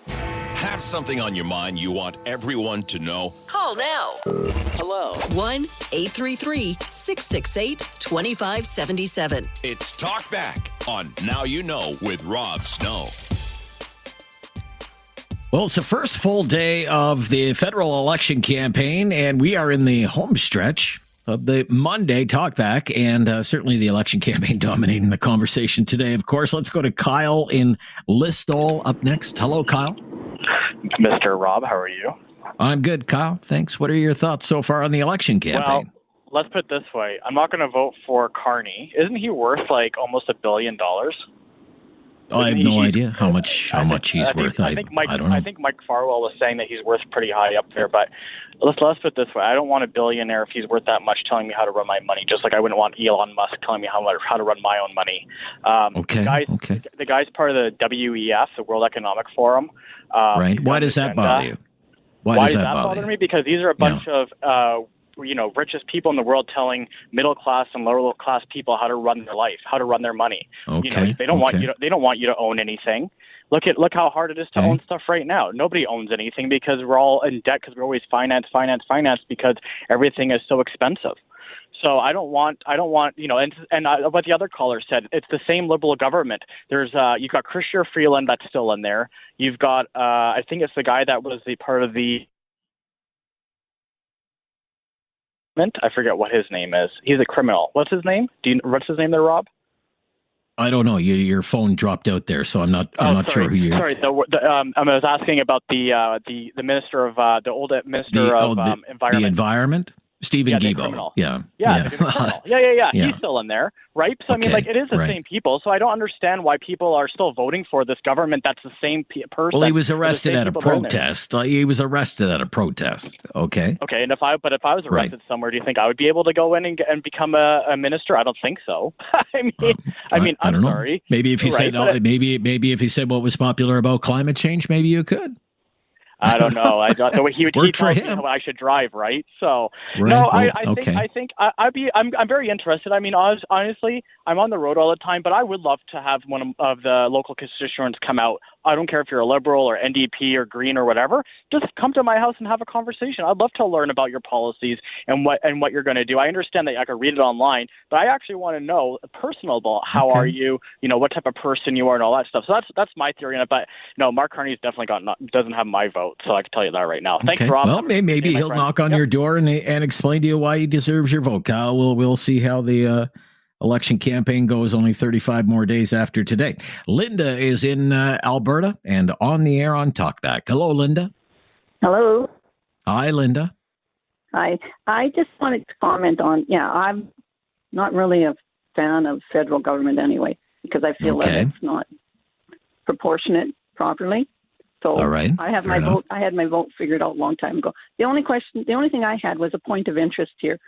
Have something on your mind you want everyone to know? Call now. Hello. 1-833-668-2577. It's Talkback on Now You Know with Rob Snow. Well, it's the first full day of the federal election campaign, and we are in the home stretch of the Monday Talkback, and certainly the election campaign dominating the conversation today. Of course, let's go to Kyle in Listowel up next. Hello, Kyle. Mr. Rob, how are you? I'm good, Kyle. Thanks. What are your thoughts so far on the election campaign? Well, let's put it this way. I'm not going to vote for Carney. Isn't he worth like almost $1 billion? I have no idea how much he's worth. I don't know. I think Mike Farwell was saying that he's worth pretty high up there. But let's put it this way. I don't want a billionaire if he's worth that much telling me how to run my money. Just like I wouldn't want Elon Musk telling me how to run my own money. The guy's part of the WEF, the World Economic Forum. Right. Why does that bother you? Why does that bother me? Because these are a bunch of richest people in the world telling middle class and lower class people how to run their life, how to run their money. Okay. They don't want you to own anything. Look how hard it is to own stuff right now. Nobody owns anything because we're all in debt because we're always finance because everything is so expensive. So I don't want and what the other caller said, it's the same liberal government. There's you've got Chrysler Freeland that's still in there. You've got I think it's the guy that was the part of the I forget what his name is. He's a criminal. What's his name? What's his name there, Rob? I don't know. Your phone dropped out there, so I'm not sure who you. Sorry, I was asking about the minister of the old minister of environment. The environment. Stephen Guilbeault. Yeah. He's still in there, right? So I mean, it is the same people. So I don't understand why people are still voting for this government. That's the same person. Well, he was arrested at a protest. He was arrested at a protest. Okay. Okay, and if I was arrested somewhere, do you think I would be able to go in and become a minister? I don't think so. I'm don't sorry. Know. Maybe if he said maybe if he said what was popular about climate change, maybe you could. I don't know. The way he Worked for tells me him. how I should drive, right? So right. no, Well, I think I'm very interested. I mean, honestly, I'm on the road all the time, but I would love to have one of the local constituents come out. I don't care if you're a liberal or NDP or Green or whatever. Just come to my house and have a conversation. I'd love to learn about your policies and what you're going to do. I understand that I could read it online, but I actually want to know personal about how are you, what type of person you are and all that stuff. So that's my theory on it. But no, Mark Carney's definitely doesn't have my vote, so I can tell you that right now. Thanks, Rob. Well, maybe he'll knock on your door and explain to you why he deserves your vote, Kyle. We'll see how the election campaign goes only 35 more days after today. Linda is in Alberta and on the air on Talkback. Hello, Linda. Hello. Hi, Linda. Hi. I just wanted to comment on, I'm not really a fan of federal government anyway, because I feel that it's not proportionate properly. So all right. I have vote. I had my vote figured out a long time ago. The only thing I had was a point of interest here.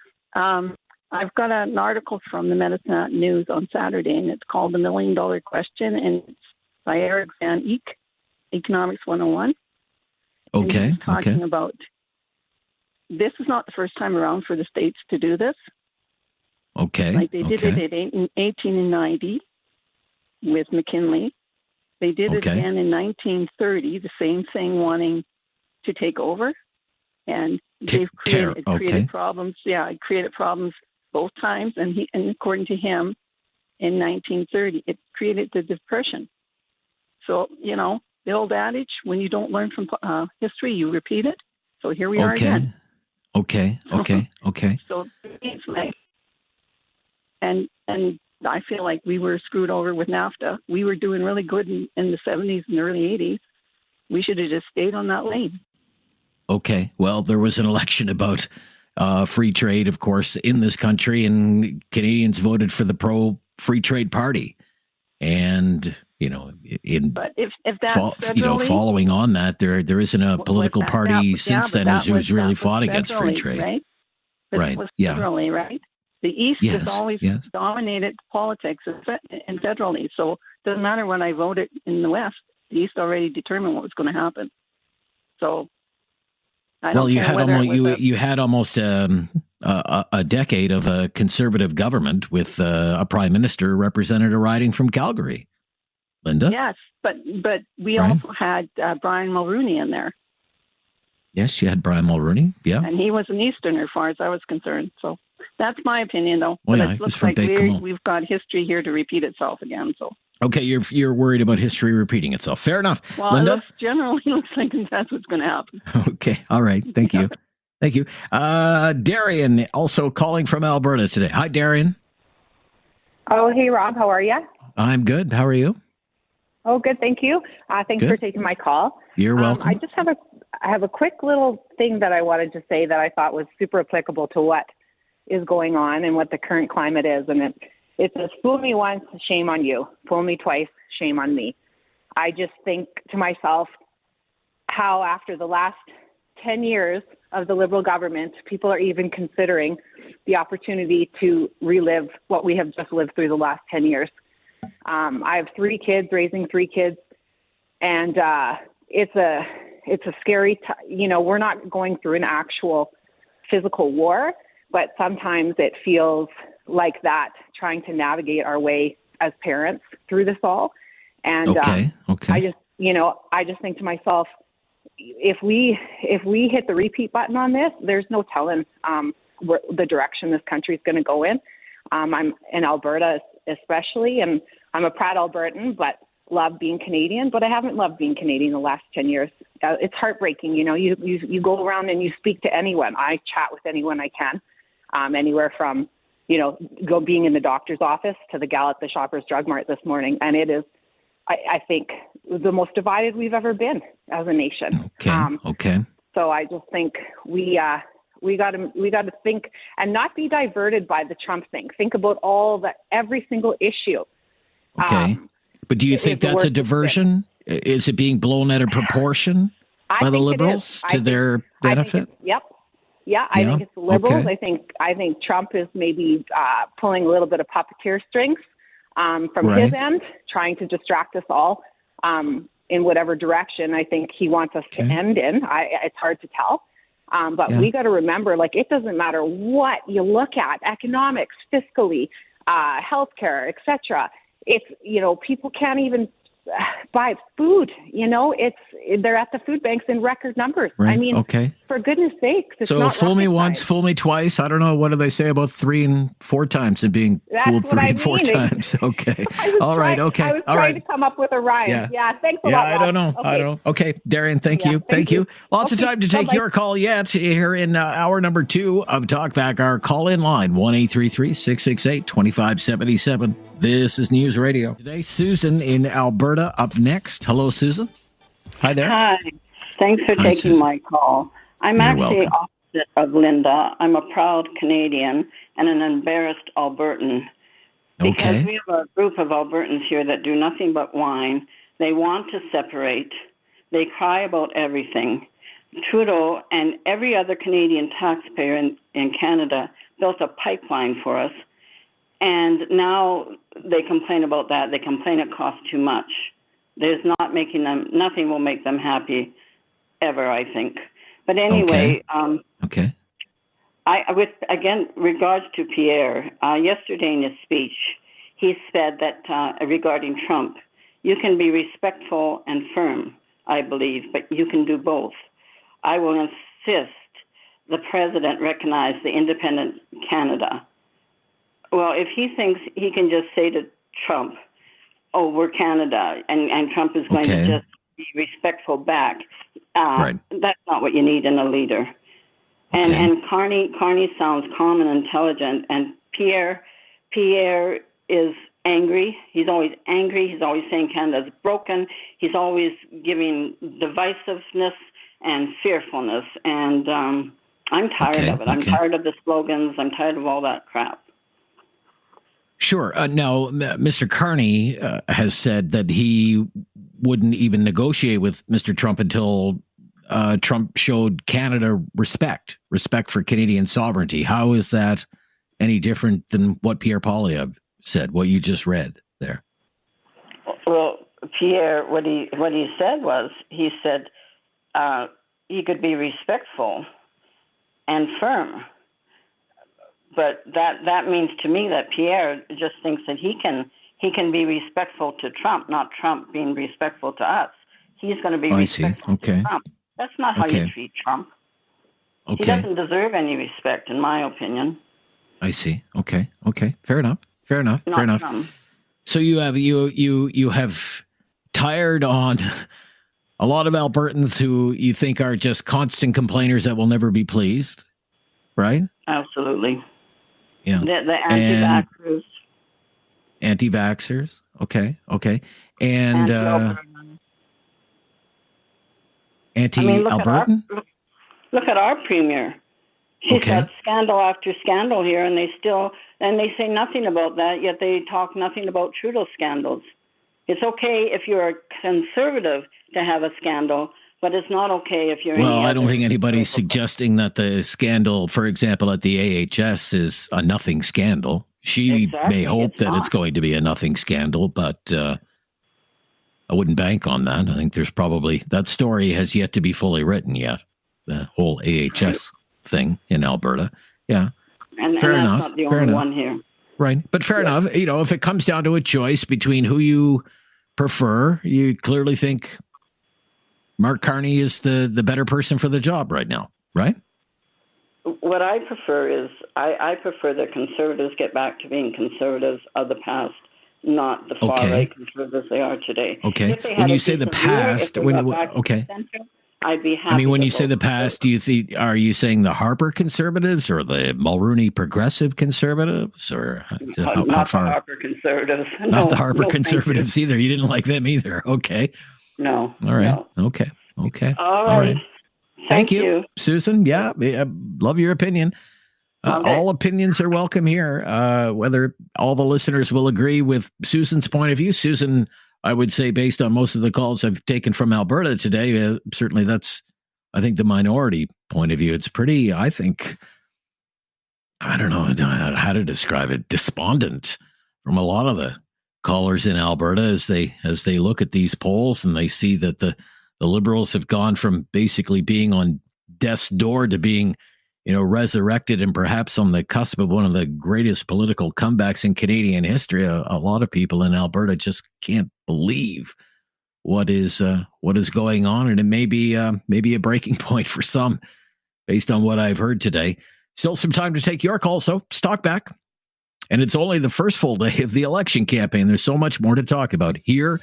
I've got an article from the Medicine News on Saturday, and it's called The $1 Million Question, and it's by Eric Van Eek, Economics 101. Okay. And he's talking about this is not the first time around for the states to do this. Okay. Like they did it in 1890 with McKinley. They did it again in 1930, the same thing, wanting to take over. And they've created problems. Yeah, it created problems both times. And according to him, in 1930, it created the Depression. So, the old adage, when you don't learn from history, you repeat it. So here we are again. Okay. So it's like, and I feel like we were screwed over with NAFTA. We were doing really good in the 70s and early 80s. We should have just stayed on that lane. Okay. Well, there was an election about free trade, of course, in this country, and Canadians voted for the pro-free trade party. And, but if that's following on that, there isn't a political party since then who's really fought against free trade. Right? Right. Federally, right? The East has always dominated politics and federally. So it doesn't matter when I voted in the West. The East already determined what was going to happen. So you had almost a decade of a conservative government with a prime minister represented a riding from Calgary. Linda? Yes, but we also had Brian Mulroney in there. Yes, you had Brian Mulroney. Yeah, and he was an Easterner, as far as I was concerned. So that's my opinion, though. Well, but it looks like we've got history here to repeat itself again. So. Okay, you're worried about history repeating itself. Fair enough. Well, Linda? It generally looks like that's what's going to happen. Okay, all right. Thank you. Thank you. Darian, also calling from Alberta today. Hi, Darian. Oh, hey, Rob. How are you? I'm good. How are you? Oh, good. Thank you. Thanks for taking my call. You're welcome. I just have have a quick little thing that I wanted to say that I thought was super applicable to what is going on and what the current climate is. And it says, fool me once, shame on you. Fool me twice, shame on me. I just think to myself how after the last 10 years of the Liberal government, people are even considering the opportunity to relive what we have just lived through the last 10 years. I have 3 kids, raising 3 kids, and it's a scary, we're not going through an actual physical war, but sometimes it feels like that, trying to navigate our way as parents through this all. And I just think to myself, if we hit the repeat button on this, there's no telling the direction this country is going to go in. I'm in Alberta especially, and I'm a proud Albertan, but love being Canadian, but I haven't loved being Canadian the last 10 years. It's heartbreaking. You go around and you speak to anyone. I chat with anyone I can, anywhere from, being in the doctor's office to the gal at the Shoppers Drug Mart this morning. And it is, I think, the most divided we've ever been as a nation. Okay. So I just think we got to think and not be diverted by the Trump thing. Think about every single issue. Okay. But do you think that's a diversion? Is it being blown out of proportion by the Liberals to their benefit? Yep. Yeah, I think it's the Liberals. Okay. I think Trump is maybe pulling a little bit of puppeteer strings from his end, trying to distract us all in whatever direction I think he wants us to end in. It's hard to tell. But we got to remember, it doesn't matter what you look at, economics, fiscally, healthcare, etc. It's, people can't even buy food, they're at the food banks in record numbers. Right. I mean, for goodness sakes. It's so not fool me once, fool me twice. I don't know. What do they say about 3 and 4 times and being fooled 3 and 4 times? Okay. All right. Okay. I was trying to come up with a rhyme. Yeah. Thanks a lot. I don't know. Okay. I don't know. Okay. Darian, thank you. Thank you. Lots of time to take your call yet here in hour number 2 of Talkback. Our call in line, 1-833-668-2577. This is News Radio. Today, Susan in Alberta up next. Hello, Susan. Hi there. Hi. Thanks for taking my call. I'm actually opposite of Linda. I'm a proud Canadian and an embarrassed Albertan. Because we have a group of Albertans here that do nothing but whine. They want to separate. They cry about everything. Trudeau and every other Canadian taxpayer in Canada built a pipeline for us. And now they complain about that. They complain it costs too much. Nothing will make them happy ever, I think. But anyway, with regards to Pierre, yesterday in his speech, he said that regarding Trump, you can be respectful and firm, I believe, but you can do both. I will insist the president recognize the independent Canada. Well, if he thinks he can just say to Trump, oh, we're Canada, and Trump is going to just be respectful back, that's not what you need in a leader. And Carney sounds calm and intelligent, and Pierre is angry. He's always angry. He's always saying Canada's broken. He's always giving divisiveness and fearfulness, and I'm tired of it. I'm tired of the slogans. I'm tired of all that crap. Sure. Now, Mr. Carney has said that he wouldn't even negotiate with Mr. Trump until Trump showed Canada respect for Canadian sovereignty. How is that any different than what Pierre Poilievre said, what you just read there? Well, Pierre, what he said was, he said he could be respectful and firm. But that means to me that Pierre just thinks that he can be respectful to Trump, not Trump being respectful to us. He's going to be respectful to Trump. That's not how you treat Trump. He doesn't deserve any respect, in my opinion. I see. Okay. Fair enough. Trump. So you have tired on a lot of Albertans who you think are just constant complainers that will never be pleased, right? Absolutely. Yeah. The anti-vaxxers. Anti-vaxxers. Okay. And anti-Albertan? Look at our premier. She's got scandal after scandal here, and they say nothing about that, yet they talk nothing about Trudeau scandals. It's okay if you're a conservative to have a scandal, but it's not okay if you're... Well, I don't think anybody's suggesting that the scandal, for example, at the AHS is a nothing scandal. She may hope that it's going to be a nothing scandal, but I wouldn't bank on that. I think there's probably... That story has yet to be fully written yet, the whole AHS thing in Alberta. Yeah. And fair enough. Not the only one here. Right. But fair enough. You know, if it comes down to a choice between who you prefer, you clearly think Mark Carney is the better person for the job right now, right? What I prefer is I prefer that conservatives get back to being conservatives of the past, not the far-right conservatives they are today. Okay. When you say the past, I'd be happy. I mean, when you say the past, are you saying the Harper conservatives or the Mulrooney progressive conservatives, or not the Harper conservatives? Not the Harper conservatives either. You didn't like them either. Okay. No. All right. No. Okay. All right. Thank you, Susan. Yeah, I love your opinion. All opinions are welcome here. Whether all the listeners will agree with Susan's point of view, Susan, I would say, based on most of the calls I've taken from Alberta today, certainly that's, I think, the minority point of view. It's pretty, I think, I don't know how to describe it, despondent from a lot of the callers in Alberta as they look at these polls and they see that the Liberals have gone from basically being on death's door to being, resurrected and perhaps on the cusp of one of the greatest political comebacks in Canadian history. A lot of people in Alberta just can't believe what is going on, and it may be a breaking point for some, based on what I've heard today. Still some time to take your call, so Talkback. And it's only the first full day of the election campaign. There's so much more to talk about here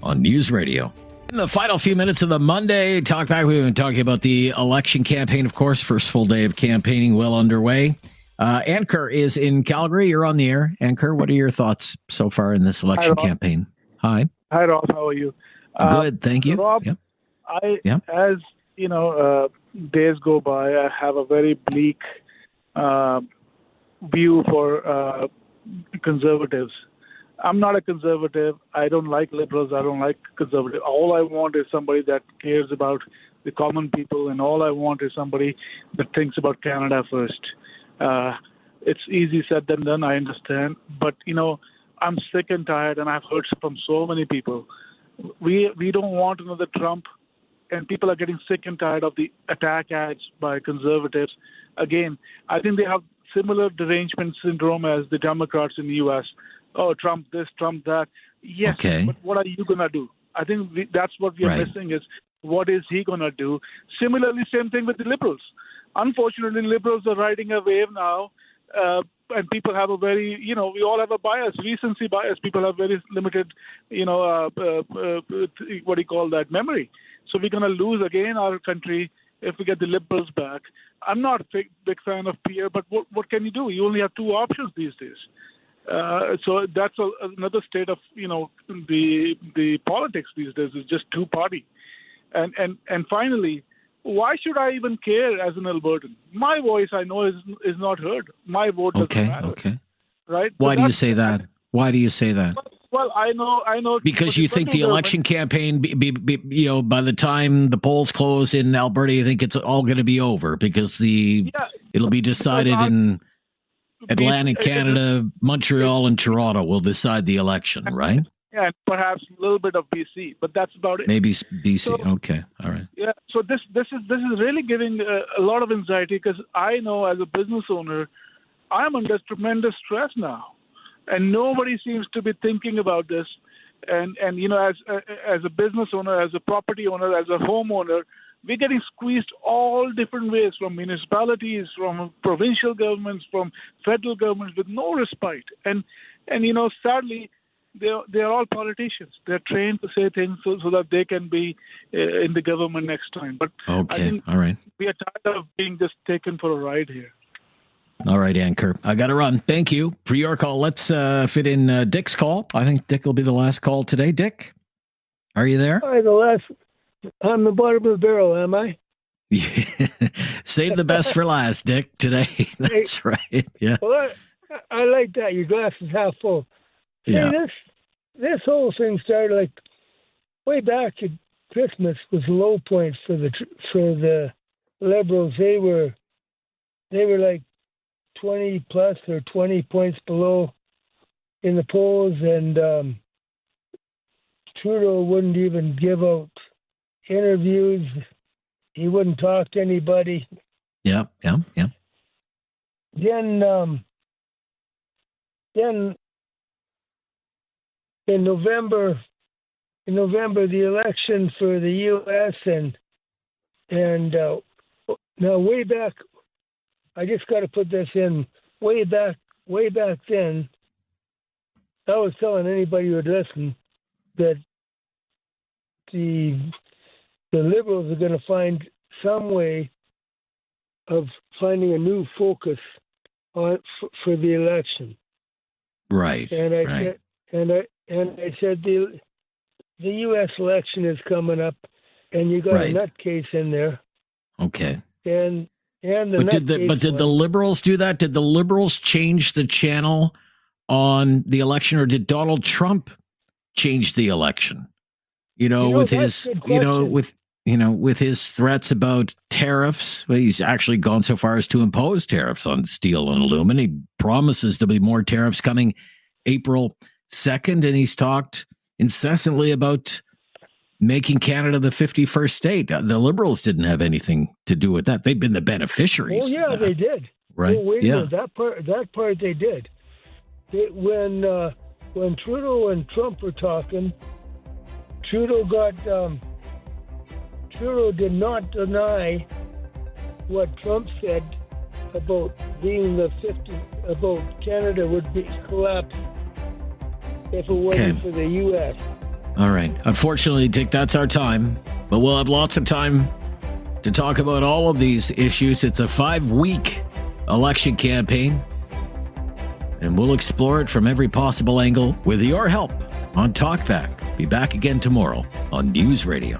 on News Radio. In the final few minutes of the Monday Talkback, we've been talking about the election campaign, of course. First full day of campaigning well underway. Ankur is in Calgary. You're on the air. Ankur, what are your thoughts so far in this election campaign? Hi. Hi, Rob. How are you? Good, thank you. Rob, as days go by, I have a very bleak view for conservatives. I'm not a conservative. I don't like liberals. I don't like conservatives. All I want is somebody that cares about the common people, and all I want is somebody that thinks about Canada first. It's easy said than done, I understand. But, I'm sick and tired, and I've heard from so many people. We don't want another Trump, and people are getting sick and tired of the attack ads by conservatives. Again, I think they have similar derangement syndrome as the Democrats in the U.S. Oh, Trump this, Trump that. Yes, but what are you going to do? I think that's what we are missing is what is he going to do? Similarly, same thing with the Liberals. Unfortunately, Liberals are riding a wave now, and people have a very, we all have a bias, recency bias. People have very limited, memory. So we're going to lose again our country if we get the Liberals back. I'm not a big fan of Pierre, but what can you do? You only have two options these days. So that's another state of the politics these days is just two party, and finally, why should I even care as an Albertan? My voice I know is not heard. My vote doesn't matter. Okay. Right? Why do you say that? Why do you say that? Well, I know. Because you think the election campaign, by the time the polls close in Alberta, you think it's all going to be over because it'll be decided in Atlantic Canada, Montreal, and Toronto will decide the election, right? Yeah, perhaps a little bit of BC, but that's about it. Maybe BC. So, okay, all right. Yeah, so this is really giving a lot of anxiety because I know as a business owner, I'm under tremendous stress now, and nobody seems to be thinking about this. And as a business owner, as a property owner, as a homeowner, we're getting squeezed all different ways from municipalities, from provincial governments, from federal governments with no respite. And sadly, they're all politicians. They're trained to say things so that they can be in the government next time. But okay, I think all right. We are tired of being just taken for a ride here. All right, Ankur. I got to run. Thank you for your call. Let's fit in Dick's call. I think Dick will be the last call today. Dick, are you there? Hi, the I'm the bottom of the barrel, am I? Save the best for last, Dick, today. That's right. Yeah. Well, I like that. Your glass is half full. Yeah. Hey, this whole thing started like way back at Christmas was a low point for the Liberals. They were like 20 plus or 20 points below in the polls, and Trudeau wouldn't even give out interviews. He wouldn't talk to anybody. Yeah. Then in November, the election for the U.S. and now way back, I just got to put this in. Way back then, I was telling anybody who would listen that the Liberals are going to find some way of finding a new focus on for the election. Right. And I said the U.S. election is coming up, and you got a nutcase in there. Okay. And did the Liberals do that? Did the Liberals change the channel on the election, or did Donald Trump change the election? With his threats about tariffs. Well, he's actually gone so far as to impose tariffs on steel and aluminum. He promises there'll be more tariffs coming April 2nd, and he's talked incessantly about making Canada the 51st state. The Liberals didn't have anything to do with that. They've been the beneficiaries. Oh yeah, they did. Right. That part they did. When Trudeau and Trump were talking, Trudeau did not deny what Trump said about about Canada would be collapsed if it wasn't for the U.S. All right. Unfortunately, Dick, that's our time, but we'll have lots of time to talk about all of these issues. It's a 5-week election campaign, and we'll explore it from every possible angle with your help on Talkback. Be back again tomorrow on News Radio.